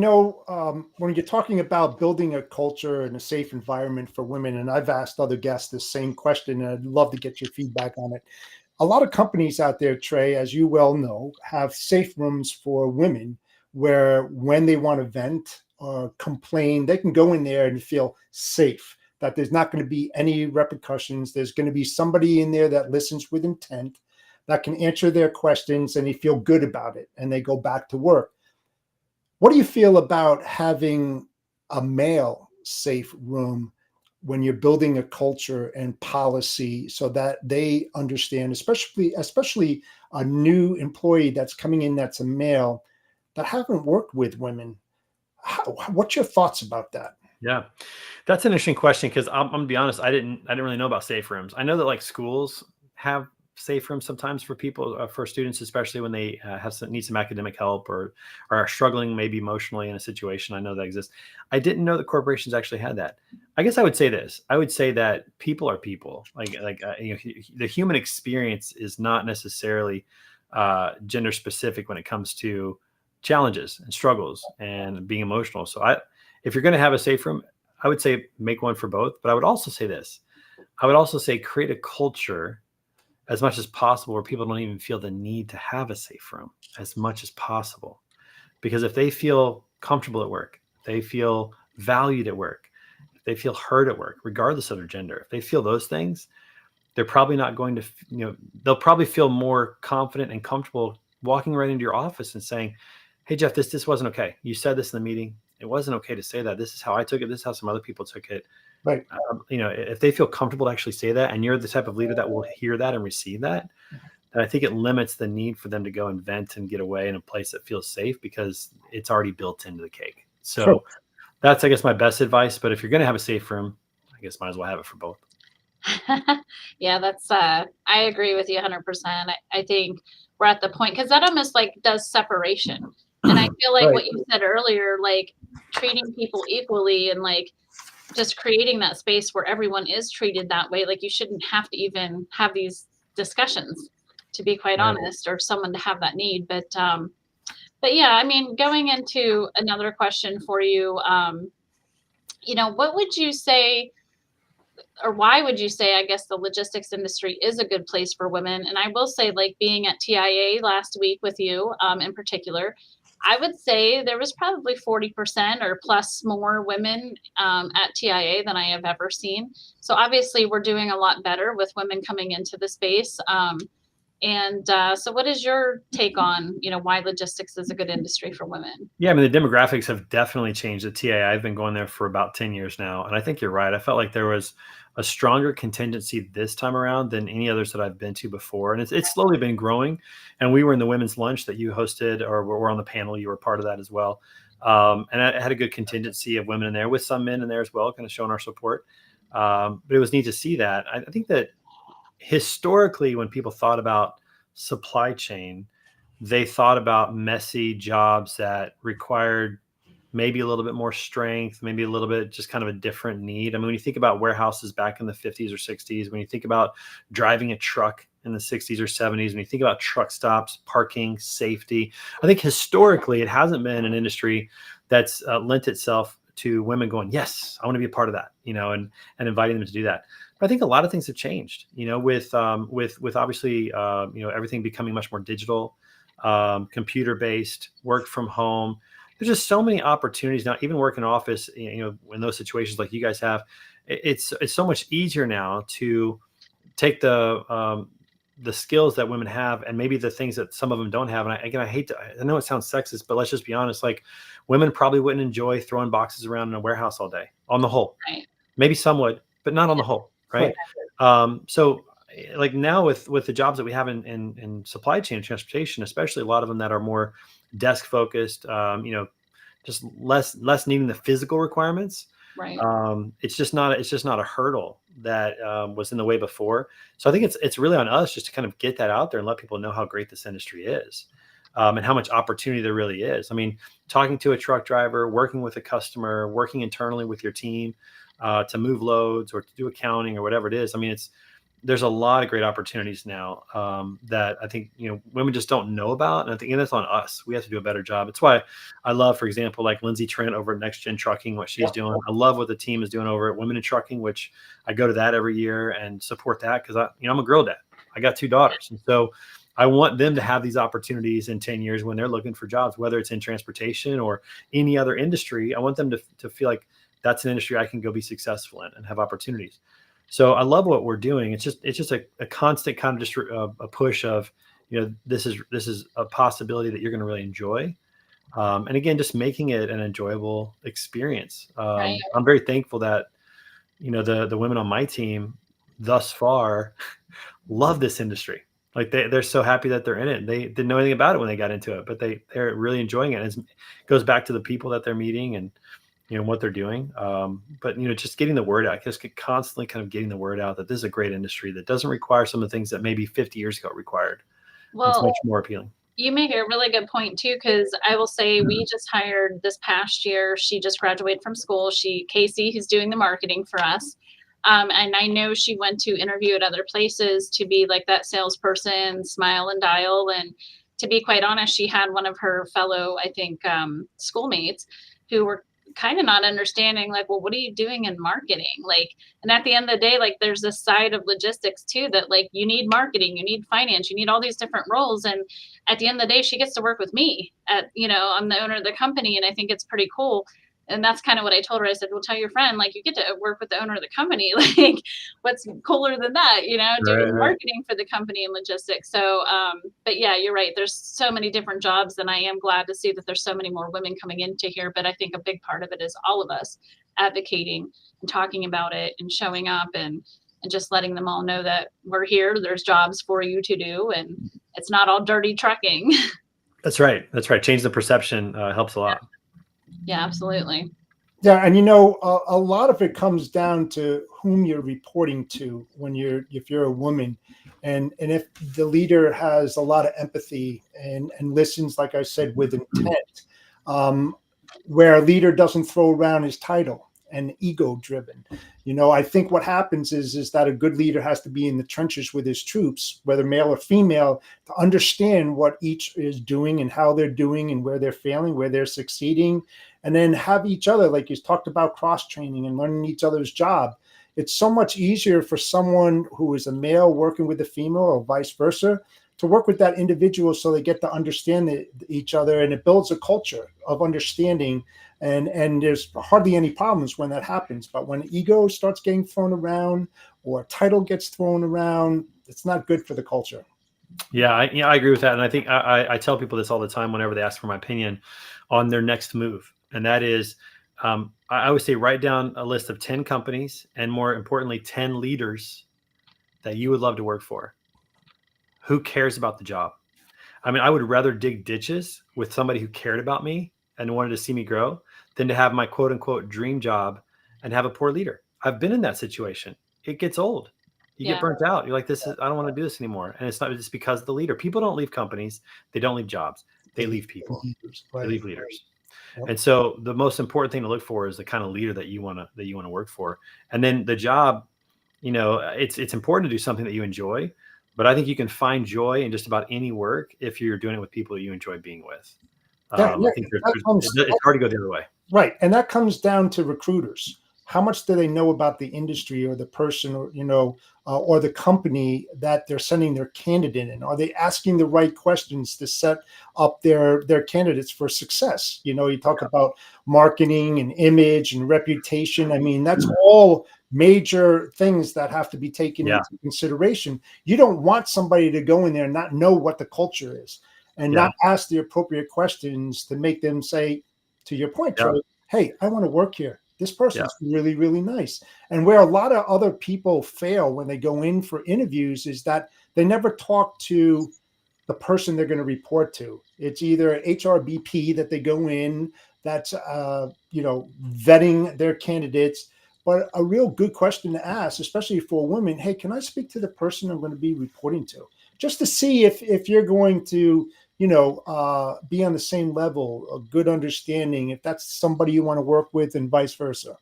when you're talking about building a culture and a safe environment for women, and I've asked other guests the same question, and I'd love to get your feedback on it. A lot of companies out there, Trey, as you well know, have safe rooms for women where when they want to vent or complain, they can go in there and feel safe, that there's not going to be any repercussions. There's going to be somebody in there that listens with intent, that can answer their questions, and they feel good about it, and they go back to work. What do you feel about having a male safe room when you're building a culture and policy so that they understand, especially a new employee that's coming in that's a male that haven't worked with women? What's your thoughts about that? Yeah, that's an interesting question because I'm gonna be honest, I didn't really know about safe rooms. I know that like schools have safe rooms sometimes for people, for students, especially when they need some academic help or are struggling maybe emotionally in a situation. I know that exists. I didn't know that corporations actually had that. I guess I would say this. I would say that people are people. The human experience is not necessarily gender specific when it comes to challenges and struggles and being emotional. So if you're going to have a safe room, I would say make one for both. But I would also say this. I would also say create a culture as much as possible where people don't even feel the need to have a safe room as much as possible. Because if they feel comfortable at work, they feel valued at work, if they feel heard at work, regardless of their gender, if they feel those things, they're probably not going to, they'll probably feel more confident and comfortable walking right into your office and saying, hey, Jeff, this wasn't okay. You said this in the meeting. It wasn't okay to say that. This is how I took it. This is how some other people took it. Right. If they feel comfortable to actually say that, and you're the type of leader that will hear that and receive that, then I think it limits the need for them to go and vent and get away in a place that feels safe because it's already built into the cake. So Sure. That's, I guess, my best advice. But if you're going to have a safe room, I guess might as well have it for both. Yeah, that's I agree with you 100%. I think we're at the point because that almost like does separation. And I feel like Right. what you said earlier, like treating people equally and like just creating that space where everyone is treated that way. Like you shouldn't have to even have these discussions, to be quite Right. honest, or someone to have that need. But yeah, I mean, going into another question for you, what would you say, or why would you say, I guess, the logistics industry is a good place for women? And I will say, like being at TIA last week with you in particular, I would say there was probably 40% or plus more women at TIA than I have ever seen. So obviously we're doing a lot better with women coming into the space. So what is your take on, why logistics is a good industry for women? Yeah, I mean, the demographics have definitely changed at TIA. I've been going there for about 10 years now. And I think you're right. I felt like there was a stronger contingency this time around than any others that I've been to before. And it's slowly been growing. And we were in the women's lunch that you hosted, or were on the panel. You were part of that as well. And I had a good contingency of women in there with some men in there as well, kind of showing our support. But it was neat to see that. I think that historically, when people thought about supply chain, they thought about messy jobs that required maybe a little bit more strength, maybe a little bit just kind of a different need. I mean, when you think about warehouses back in the 50s or 60s, when you think about driving a truck in the 60s or 70s, when you think about truck stops, parking, safety, I think historically it hasn't been an industry that's lent itself to women going, yes, I want to be a part of that, and inviting them to do that. But I think a lot of things have changed, with obviously, everything becoming much more digital, computer-based, work from home. There's just so many opportunities now, even work in office, in those situations like you guys have, it's so much easier now to take the skills that women have and maybe the things that some of them don't have. And I know it sounds sexist, but let's just be honest. Like women probably wouldn't enjoy throwing boxes around in a warehouse all day on the whole. Right. Maybe some would, but not on the whole. Right. So like now with the jobs that we have in supply chain and transportation, especially a lot of them that are more desk focused, just less needing the physical requirements. Right. It's just not a hurdle that was in the way before. So I think it's really on us just to kind of get that out there and let people know how great this industry is, and how much opportunity there really is. I mean, talking to a truck driver, working with a customer, working internally with your team, to move loads or to do accounting or whatever it is. I mean, there's a lot of great opportunities now that I think, women just don't know about. And I think that's on us. We have to do a better job. It's why I love, for example, like Lindsay Trent over at Next Gen Trucking, what she's doing. I love what the team is doing over at Women in Trucking, which I go to that every year and support that because I'm a girl dad. I got 2 daughters. And so I want them to have these opportunities in 10 years when they're looking for jobs, whether it's in transportation or any other industry. I want them to feel like that's an industry I can go be successful in and have opportunities. So I love what we're doing. It's just a constant kind of just a push of, this is a possibility that you're going to really enjoy. And again, just making it an enjoyable experience. Right. I'm very thankful that, the women on my team thus far love this industry. Like they're so happy that they're in it. They didn't know anything about it when they got into it, but they're really enjoying it. And it goes back to the people that they're meeting and, what they're doing. But, just getting the word out, just constantly kind of getting the word out that this is a great industry that doesn't require some of the things that maybe 50 years ago required. Well, it's much more appealing. You make a really good point too, because I will say we just hired this past year. She just graduated from school. Casey, who's doing the marketing for us. And I know she went to interview at other places to be like that salesperson, smile and dial. And to be quite honest, she had one of her fellow, I think, schoolmates who were kind of not understanding, like, well, what are you doing in marketing? Like, and at the end of the day, like, there's this side of logistics too, that like you need marketing, you need finance, you need all these different roles. And at the end of the day, she gets to work with me I'm the owner of the company. And I think it's pretty cool. And that's kind of what I told her. I said, well, tell your friend, like, you get to work with the owner of the company. Like, what's cooler than that, doing marketing for the company and logistics. So, but yeah, you're right. There's so many different jobs, and I am glad to see that there's so many more women coming into here. But I think a big part of it is all of us advocating and talking about it and showing up and just letting them all know that we're here. There's jobs for you to do, and it's not all dirty trucking. That's right. Change the perception helps a lot. Yeah, absolutely. Yeah, and a lot of it comes down to whom you're reporting to if you're a woman, and if the leader has a lot of empathy and listens, like I said, with intent, where a leader doesn't throw around his title and ego driven. I think what happens is that a good leader has to be in the trenches with his troops, whether male or female, to understand what each is doing and how they're doing and where they're failing, where they're succeeding, and then have each other, like you talked about, cross training and learning each other's job. It's so much easier for someone who is a male working with a female or vice versa to work with that individual so they get to understand each other, and it builds a culture of understanding. And there's hardly any problems when that happens. But when ego starts getting thrown around or title gets thrown around, it's not good for the culture. Yeah, I agree with that. And I think I tell people this all the time whenever they ask for my opinion on their next move. And that is, I always say, write down a list of 10 companies and, more importantly, 10 leaders that you would love to work for. Who cares about the job? I mean, I would rather dig ditches with somebody who cared about me and wanted to see me grow than to have my quote unquote dream job and have a poor leader. I've been in that situation. It gets old. You get burnt out. You're like, I don't want to do this anymore. And it's not just because of the leader. People don't leave companies. They don't leave jobs. They leave people. They leave leaders. Yep. And so the most important thing to look for is the kind of leader that you want to work for. And then the job, it's important to do something that you enjoy, but I think you can find joy in just about any work if you're doing it with people that you enjoy being with. I think it's hard to go the other way. Right. And that comes down to recruiters. How much do they know about the industry or the person or the company that they're sending their candidate in? Are they asking the right questions to set up their candidates for success? You talk about marketing and image and reputation. I mean, that's all major things that have to be taken into consideration. You don't want somebody to go in there and not know what the culture is and not ask the appropriate questions to make them say, to your point, Trey, hey, I want to work here. This person's really, really nice. And where a lot of other people fail when they go in for interviews is that they never talk to the person they're going to report to. It's either HRBP that they go in that's, vetting their candidates. But a real good question to ask, especially for women, hey, can I speak to the person I'm going to be reporting to? Just to see if you're going to, be on the same level, a good understanding, if that's somebody you want to work with, and vice versa.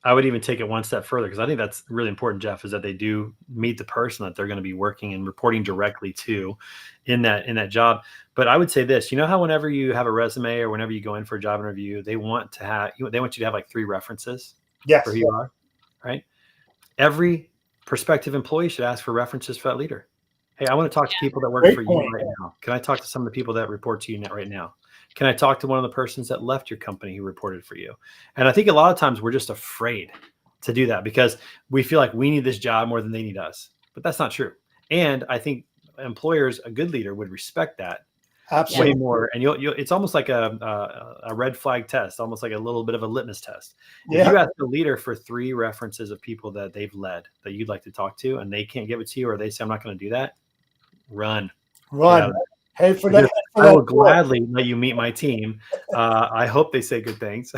I would even take it one step further, because I think that's really important, Jeff, is that they do meet the person that they're going to be working and reporting directly to in that job. But I would say this, how whenever you have a resume or whenever you go in for a job interview, they want you to have like 3 references for who you are, right? Every prospective employee should ask for references for that leader. Hey, I want to talk to people that work for you right now. Can I talk to some of the people that report to you right now? Can I talk to one of the persons that left your company who reported for you? And I think a lot of times we're just afraid to do that because we feel like we need this job more than they need us. But that's not true. And I think employers, a good leader, would respect that Absolutely. way more. And it's almost like a red flag test, almost like a little bit of a litmus test. If you ask the leader for 3 references of people that they've led that you'd like to talk to, and they can't give it to you, or they say, I'm not going to do that, run. Hey, for that, I will gladly let you meet my team. I hope they say good things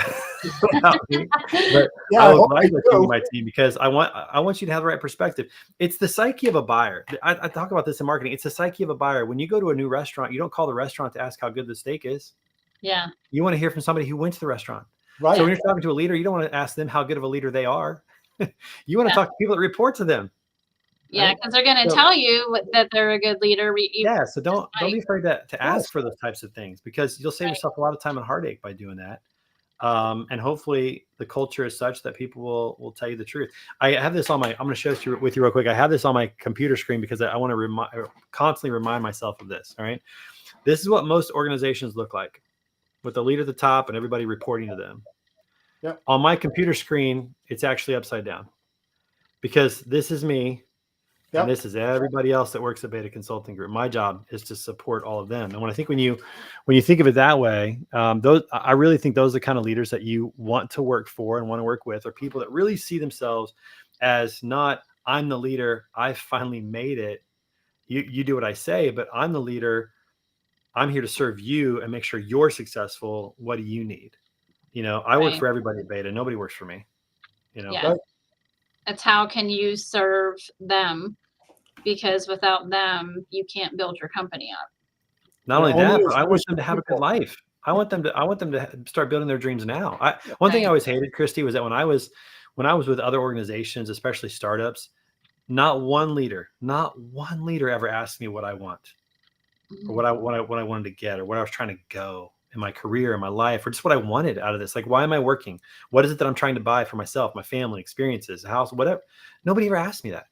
about me. But I will gladly let you meet my team, because I want you to have the right perspective. It's the psyche of a buyer. I talk about this in marketing. It's the psyche of a buyer. When you go to a new restaurant, you don't call the restaurant to ask how good the steak is. Yeah. You want to hear from somebody who went to the restaurant. Right. So when you're talking to a leader, you don't want to ask them how good of a leader they are. You want to talk to people that report to them. Yeah, because they're going to tell you that they're a good leader. So don't be afraid to ask for those types of things, because you'll save yourself a lot of time and heartache by doing that. And hopefully the culture is such that people will tell you the truth. I have this on I'm going to share this with you real quick. I have this on my computer screen because I want to constantly remind myself of this. All right. This is what most organizations look like, with the leader at the top and everybody reporting to them. Yep. On my computer screen, it's actually upside down, because this is me. Yep. And this is everybody else that works at Beta Consulting Group. My job is to support all of them. And when you think of it that way, I really think those are the kind of leaders that you want to work for and want to work with, are people that really see themselves as not, I'm the leader, I finally made it. You do what I say, but I'm the leader. I'm here to serve you and make sure you're successful. What do you need? I work for everybody at Beta. Nobody works for me. Yeah. It's how can you serve them, because without them, you can't build your company up. Not only that, but I want them to have a good life. I want them to start building their dreams now. One thing I always hated, Kristy, was that when I was with other organizations, especially startups, not one leader ever asked me what I want, or what I wanted to get, or where I was trying to go in my career, in my life, or just what I wanted out of this. Like, why am I working? What is it that I'm trying to buy for myself, my family, experiences, a house, whatever? Nobody ever asked me that.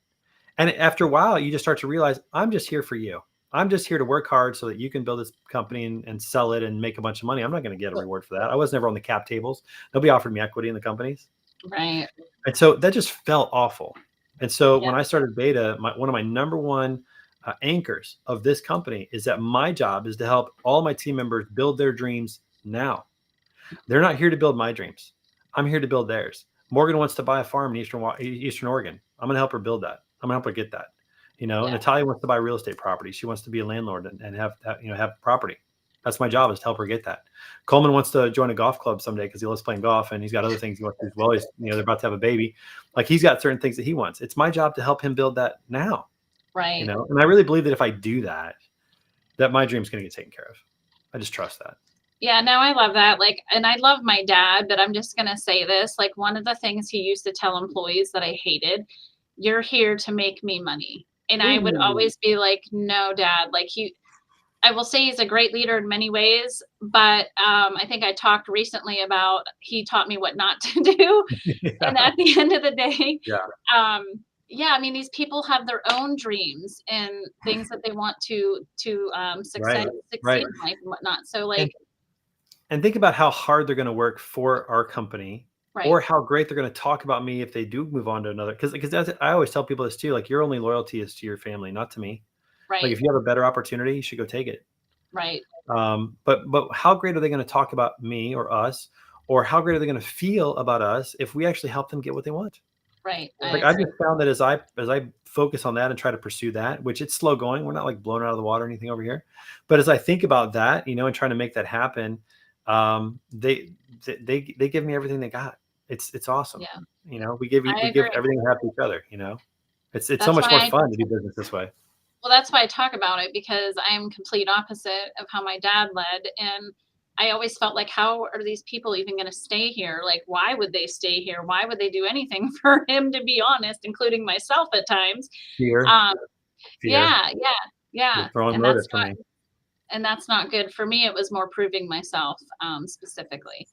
And after a while, you just start to realize, I'm just here for you. I'm just here to work hard so that you can build this company and sell it and make a bunch of money. I'm not going to get a reward for that. I was never on the cap tables. Nobody offered me equity in the companies. Right. And so that just felt awful. And so when I started Beta, one of my number one anchors of this company is that my job is to help all my team members build their dreams now. They're not here to build my dreams. I'm here to build theirs. Morgan wants to buy a farm in Eastern Oregon. I'm going to help her build that. I'm going to help her get that. Natalia wants to buy real estate property. She wants to be a landlord and have property. That's my job, is to help her get that. Coleman wants to join a golf club someday because he loves playing golf, and he's got other things he wants to do as well. He's, they're about to have a baby. Like, he's got certain things that he wants. It's my job to help him build that now. Right. And I really believe that if I do that, that my dream's going to get taken care of. I just trust that. Yeah, no, I love that. Like, and I love my dad, but I'm just going to say this. Like, one of the things he used to tell employees that I hated, you're here to make me money. And I would always be like, no, Dad, like, I will say he's a great leader in many ways, but I think I talked recently about, he taught me what not to do. And at the end of the day, I mean, these people have their own dreams and things that they want to succeed in life and whatnot. So, like, and think about how hard they're going to work for our company, or how great they're going to talk about me if they do move on to another. Because I always tell people this too, like, your only loyalty is to your family, not to me. Right. Like, if you have a better opportunity, you should go take it. Right. But how great are they going to talk about me or us, or how great are they going to feel about us if we actually help them get what they want? Right. Like, I've just found that as I focus on that and try to pursue that, which it's slow going, we're not like blown out of the water or anything over here, but as I think about that, and trying to make that happen, they give me everything they got. It's awesome. Yeah. We give everything we have to each other. It's so much more fun to do business this way. Well, that's why I talk about it, because I'm complete opposite of how my dad led. And I always felt like, how are these people even going to stay here? Like, why would they stay here? Why would they do anything for him, to be honest, including myself at times? Fear, Um, fear. yeah, yeah, yeah. It's the wrong motive for me. And that's not good for me. It was more proving myself, specifically,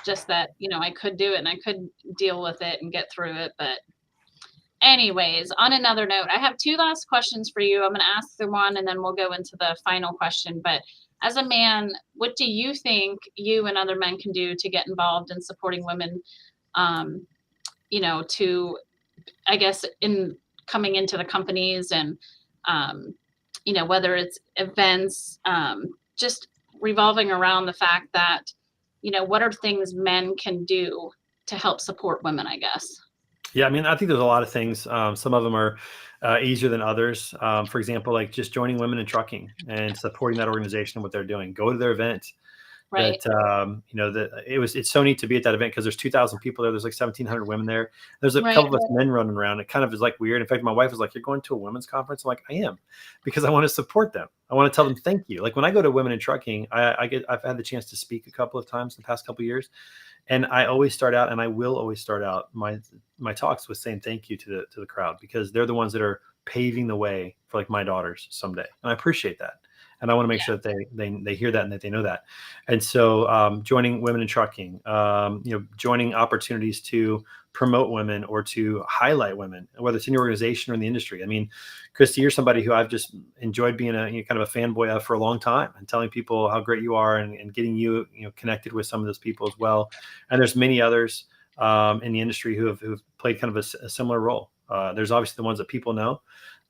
just that, I could do it and I could deal with it and get through it. But anyways, on another note, I have two last questions for you. I'm going to ask the one and then we'll go into the final question. But as a man, what do you think you and other men can do to get involved in supporting women, to, I guess, in coming into the companies and, whether it's events, just revolving around the fact that, what are things men can do to help support women, I guess? Yeah, I mean, I think there's a lot of things. Some of them are easier than others. For example, like just joining women in trucking and supporting that organization and what they're doing. Go to their event. Right. It's so neat to be at that event because there's 2,000 people there. There's like 1,700 women there. There's a couple of us men running around. It kind of is like weird. In fact, my wife was like, "You're going to a women's conference?" I'm like, "I am," because I want to support them. I want to tell them thank you. Like when I go to Women in Trucking, I've had the chance to speak a couple of times in the past couple of years. And I always start out, and I will always start out my talks with saying thank you to the crowd, because they're the ones that are paving the way for like my daughters someday, and I appreciate that, and I want to make sure that they hear that and that they know that. And so joining Women in Trucking, joining opportunities to promote women or to highlight women, whether it's in your organization or in the industry. I mean, Kristy, you're somebody who I've just enjoyed being kind of a fanboy of for a long time, and telling people how great you are, and getting you connected with some of those people as well. And there's many others in the industry who've played kind of a similar role. There's obviously the ones that people know,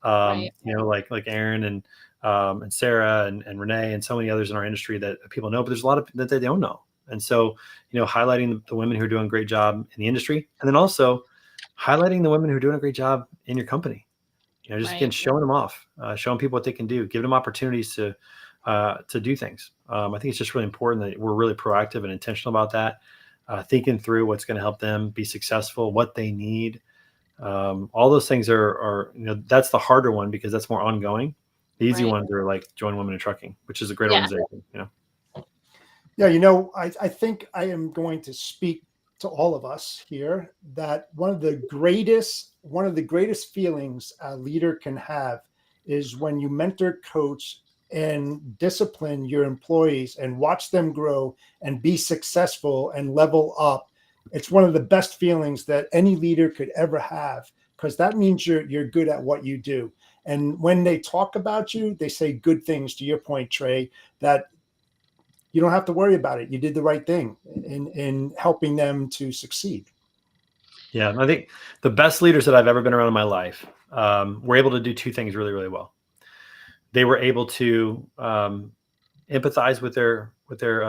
like Aaron and Sarah and Renee and so many others in our industry that people know, but there's a lot of that they don't know. And so, highlighting the women who are doing a great job in the industry, and then also highlighting the women who are doing a great job in your company. Again, showing them off, showing people what they can do, giving them opportunities to do things. I think it's just really important that we're really proactive and intentional about that, thinking through what's going to help them be successful, what they need. All those things are that's the harder one because that's more ongoing. The easy ones are like join Women in Trucking, which is a great organization. Yeah, I think I am going to speak to all of us here that one of the greatest feelings a leader can have is when you mentor, coach, and discipline your employees and watch them grow and be successful and level up. It's one of the best feelings that any leader could ever have, because that means you're good at what you do. And when they talk about you, they say good things, to your point, Trey, that you don't have to worry about it. You did the right thing in helping them to succeed. Yeah, I think the best leaders that I've ever been around in my life were able to do two things really, really well. They were able to empathize with their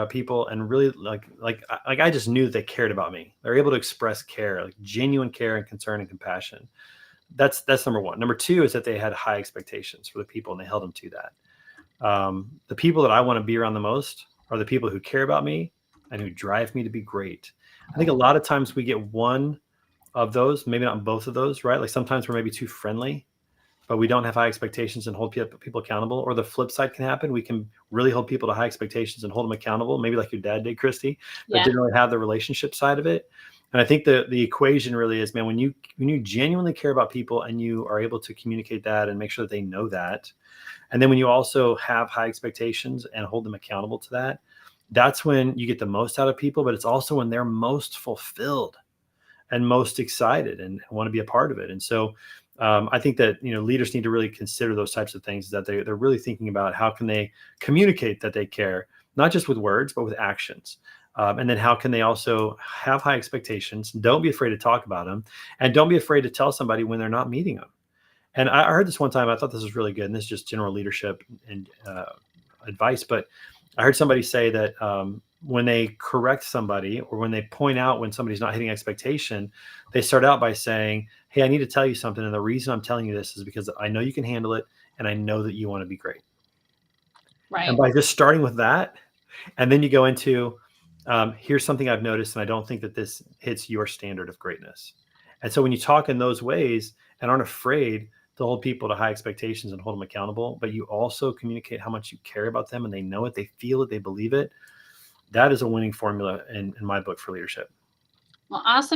people, and really like I just knew that they cared about me. They're able to express care, like genuine care and concern and compassion. That's number one. Number two is that they had high expectations for the people, and they held them to that. The people that I want to be around the most are the people who care about me and who drive me to be great. I think a lot of times we get one of those, maybe not both of those, right? Like sometimes we're maybe too friendly, but we don't have high expectations and hold people accountable. Or the flip side can happen. We can really hold people to high expectations and hold them accountable, maybe like your dad did, Kristy, but didn't really have the relationship side of it. And I think the equation really is, man, when you genuinely care about people and you are able to communicate that and make sure that they know that, and then when you also have high expectations and hold them accountable to that, that's when you get the most out of people. But it's also when they're most fulfilled and most excited and want to be a part of it. And so I think that leaders need to really consider those types of things, that they're really thinking about how can they communicate that they care, not just with words, but with actions. And then how can they also have high expectations? Don't be afraid to talk about them, and don't be afraid to tell somebody when they're not meeting them. And I heard this one time, I thought this was really good, and this is just general leadership and advice, but I heard somebody say that when they correct somebody or when they point out when somebody's not hitting expectation, they start out by saying, "Hey, I need to tell you something. And the reason I'm telling you this is because I know you can handle it, and I know that you want to be great." Right. And by just starting with that, and then you go into, here's something I've noticed, and I don't think that this hits your standard of greatness. And so when you talk in those ways and aren't afraid to hold people to high expectations and hold them accountable, but you also communicate how much you care about them and they know it, they feel it, they believe it. That is a winning formula in my book for leadership. Well, awesome.